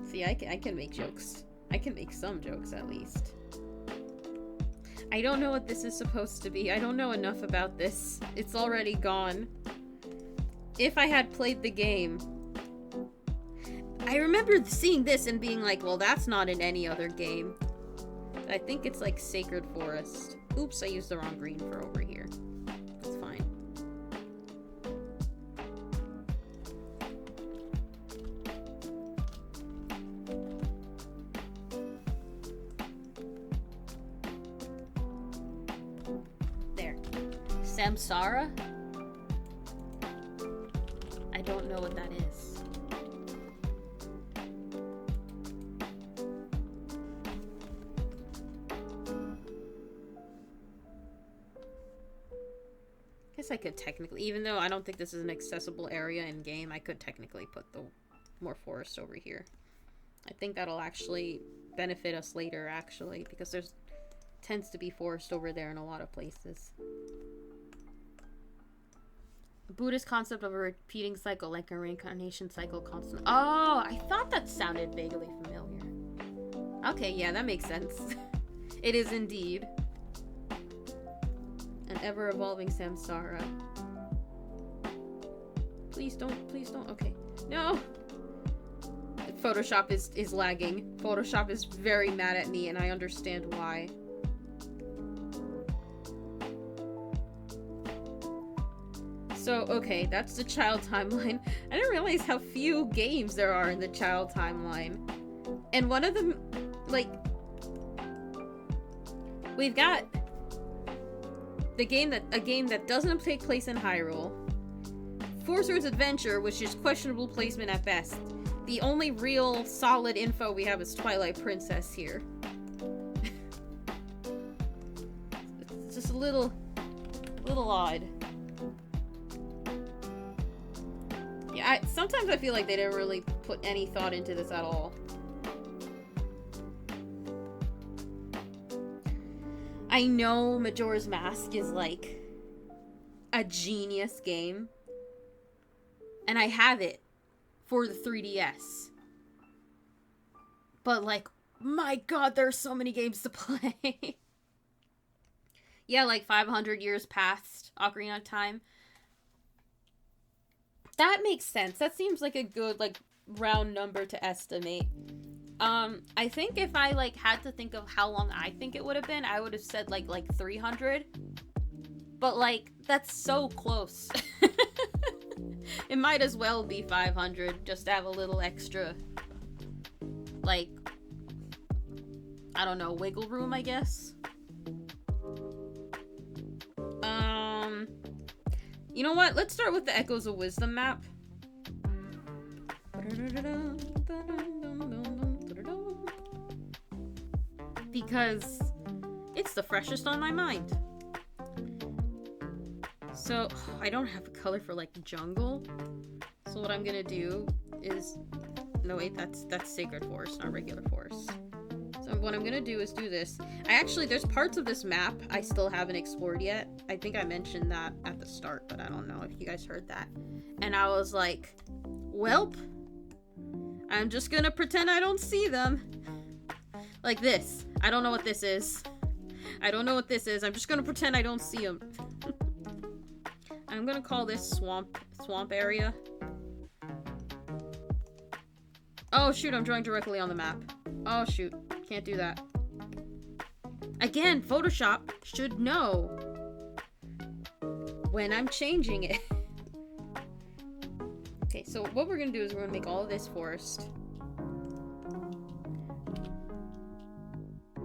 See, I can make jokes. I can make some jokes, at least. I don't know what this is supposed to be. I don't know enough about this. It's already gone. If I had played the game... I remember seeing this and being like, well, that's not in any other game. I think it's like Sacred Forest. Oops, I used the wrong green for over here. That's fine. There. Samsara? I don't know what that is. I could technically, even though I don't think this is an accessible area in game, I could technically put the more forest over here. I think that'll actually benefit us later, actually, because there's tends to be forest over there in a lot of places. The Buddhist concept of a repeating cycle, like a reincarnation cycle constant. Oh, I thought that sounded vaguely familiar. Okay, yeah, that makes sense. It is indeed. An ever-evolving samsara. Please don't, okay. No! Photoshop is lagging. Photoshop is very mad at me, and I understand why. So, okay, that's the child timeline. I didn't realize how few games there are in the child timeline. And one of them, like... We've got... a game that doesn't take place in Hyrule. Four Swords Adventure, which is questionable placement at best. The only real solid info we have is Twilight Princess here. It's just a little odd. Yeah, sometimes I feel like they didn't really put any thought into this at all. I know Majora's Mask is like a genius game, and I have it for the 3DS. But like, my god, there's so many games to play. Yeah, like 500 years past Ocarina of Time. That makes sense. That seems like a good, like, round number to estimate. I think if I, like, had to think of how long I think it would have been, I would have said, like 300. But, like, that's so close. It might as well be 500, just to have a little extra, like, I don't know, wiggle room, I guess. You know what? Let's start with the Echoes of Wisdom map. Because it's the freshest on my mind. So, I don't have a color for, like, jungle. So what I'm gonna do is... No, wait, that's Sacred Forest, not regular forest. So what I'm gonna do is do this. There's parts of this map I still haven't explored yet. I think I mentioned that at the start, but I don't know if you guys heard that. And I was like, welp, I'm just gonna pretend I don't see them. Like this. I don't know what this is. I don't know what this is. I'm just gonna pretend I don't see them. I'm gonna call this swamp area. Oh shoot, I'm drawing directly on the map. Oh shoot, can't do that. Again, Photoshop should know when I'm changing it. Okay, so what we're gonna do is we're gonna make all of this forest.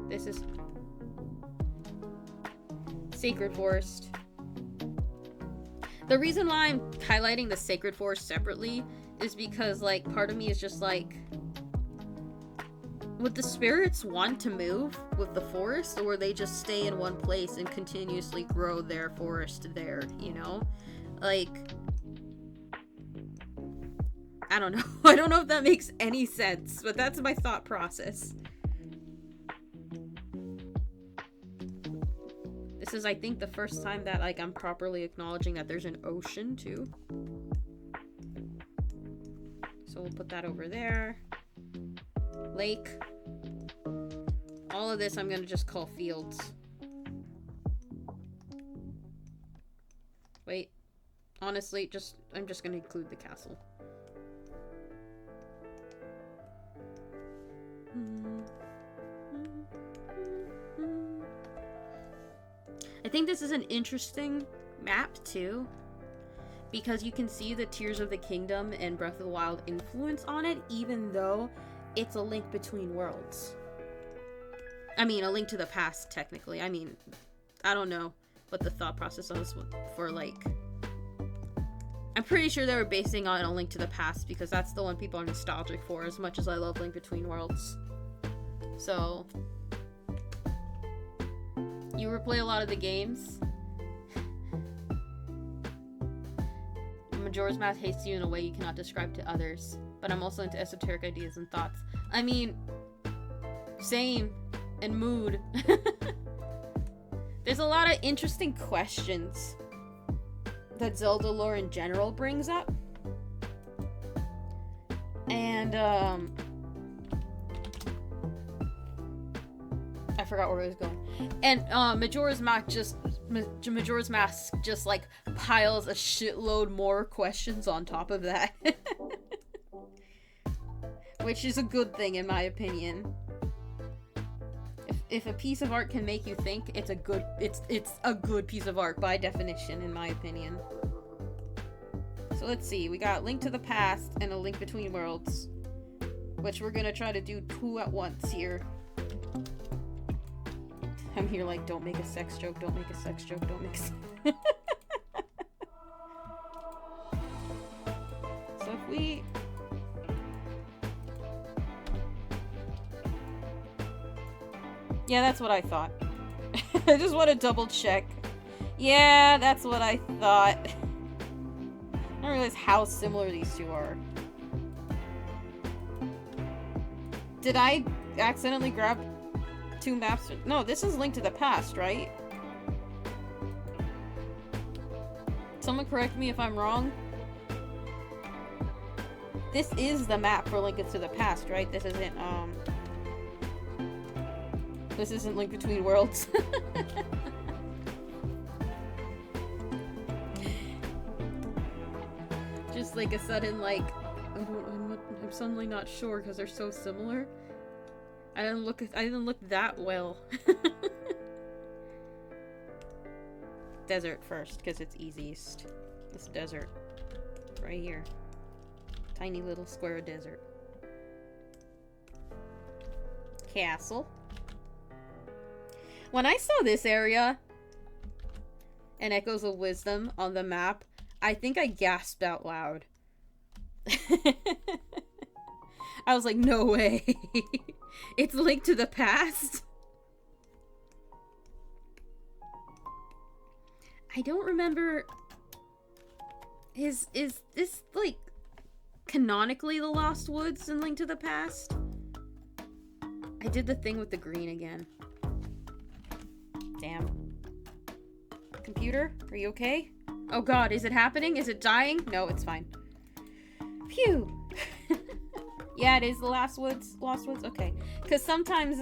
This is Sacred Forest. The reason why I'm highlighting the Sacred Forest separately is because, like, part of me is just like, would the spirits want to move with the forest, or would they just stay in one place and continuously grow their forest there, you know? Like, I don't know. I don't know if that makes any sense, but that's my thought process. This is, I think, the first time that, like, I'm properly acknowledging that there's an ocean, too. So we'll put that over there. Lake. All of this I'm gonna just call fields. Wait. Honestly, I'm just gonna include the castle. I think this is an interesting map, too. Because you can see the Tears of the Kingdom and Breath of the Wild influence on it, even though it's a link between worlds. I mean, a link to the past, technically. I mean, I don't know what the thought process was for, like... I'm pretty sure they were basing on A Link to the Past, because that's the one people are nostalgic for, as much as I love Link Between Worlds. So... You replay a lot of the games. Majora's Mask hates you in a way you cannot describe to others, but I'm also into esoteric ideas and thoughts. I mean, same, and mood. There's a lot of interesting questions that Zelda lore in general brings up. And, I forgot where I was going. And, Majora's Mask just, like, piles a shitload more questions on top of that. Which is a good thing, in my opinion. If a piece of art can make you think, it's a good piece of art, by definition, in my opinion. So let's see, we got Link to the Past and A Link Between Worlds. Which we're gonna try to do two at once here. I'm here like, don't make a sex joke, don't make a sex joke, don't make a So if we... Yeah, that's what I thought. I just want to double check. Yeah, that's what I thought. I don't realize how similar these two are. Did I accidentally grab two maps? No, this is Link to the Past, right? Someone correct me if I'm wrong. This is the map for Link to the Past, right? This isn't Link Between Worlds. Just like a sudden, like, I'm suddenly not sure because they're so similar. I didn't look that well. Desert first, because it's easiest. This desert. Right here. Tiny little square of desert. Castle. When I saw this area and Echoes of Wisdom on the map, I think I gasped out loud. I was like, no way. It's Link to the Past? I don't remember... Is this, like, canonically the Lost Woods in Link to the Past? I did the thing with the green again. Damn. Computer, are you okay? Oh god, is it happening? Is it dying? No, it's fine. Phew. Yeah, it is the Lost Woods. Okay. Because sometimes,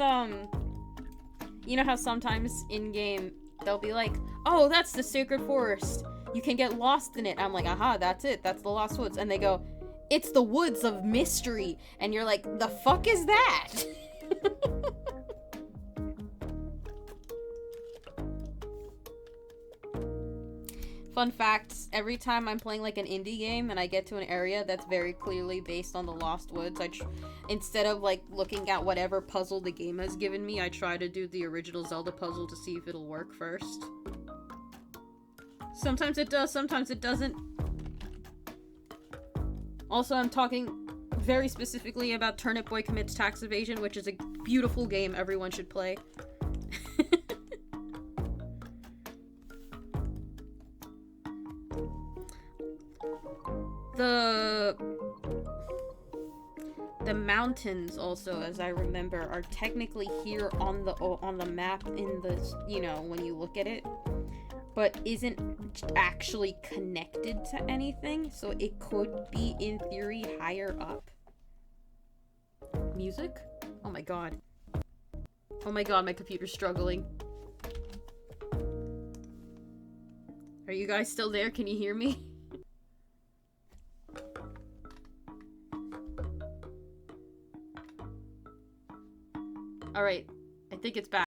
you know how sometimes in-game, they'll be like, oh, that's the Sacred Forest. You can get lost in it. I'm like, aha, that's it. That's the Lost Woods. And they go, it's the Woods of Mystery. And you're like, the fuck is that? Fun fact, every time I'm playing like an indie game and I get to an area that's very clearly based on the Lost Woods, instead of like looking at whatever puzzle the game has given me, I try to do the original Zelda puzzle to see if it'll work first. Sometimes it does, sometimes it doesn't. Also, I'm talking very specifically about Turnip Boy Commits Tax Evasion, which is a beautiful game everyone should play. The mountains also, as I remember, are technically here on the map in the, you know, when you look at it, but isn't actually connected to anything, so it could be in theory higher up. Music? Oh my god. Oh my god, my computer's struggling. Are you guys still there? Can you hear me? Alright, I think it's back.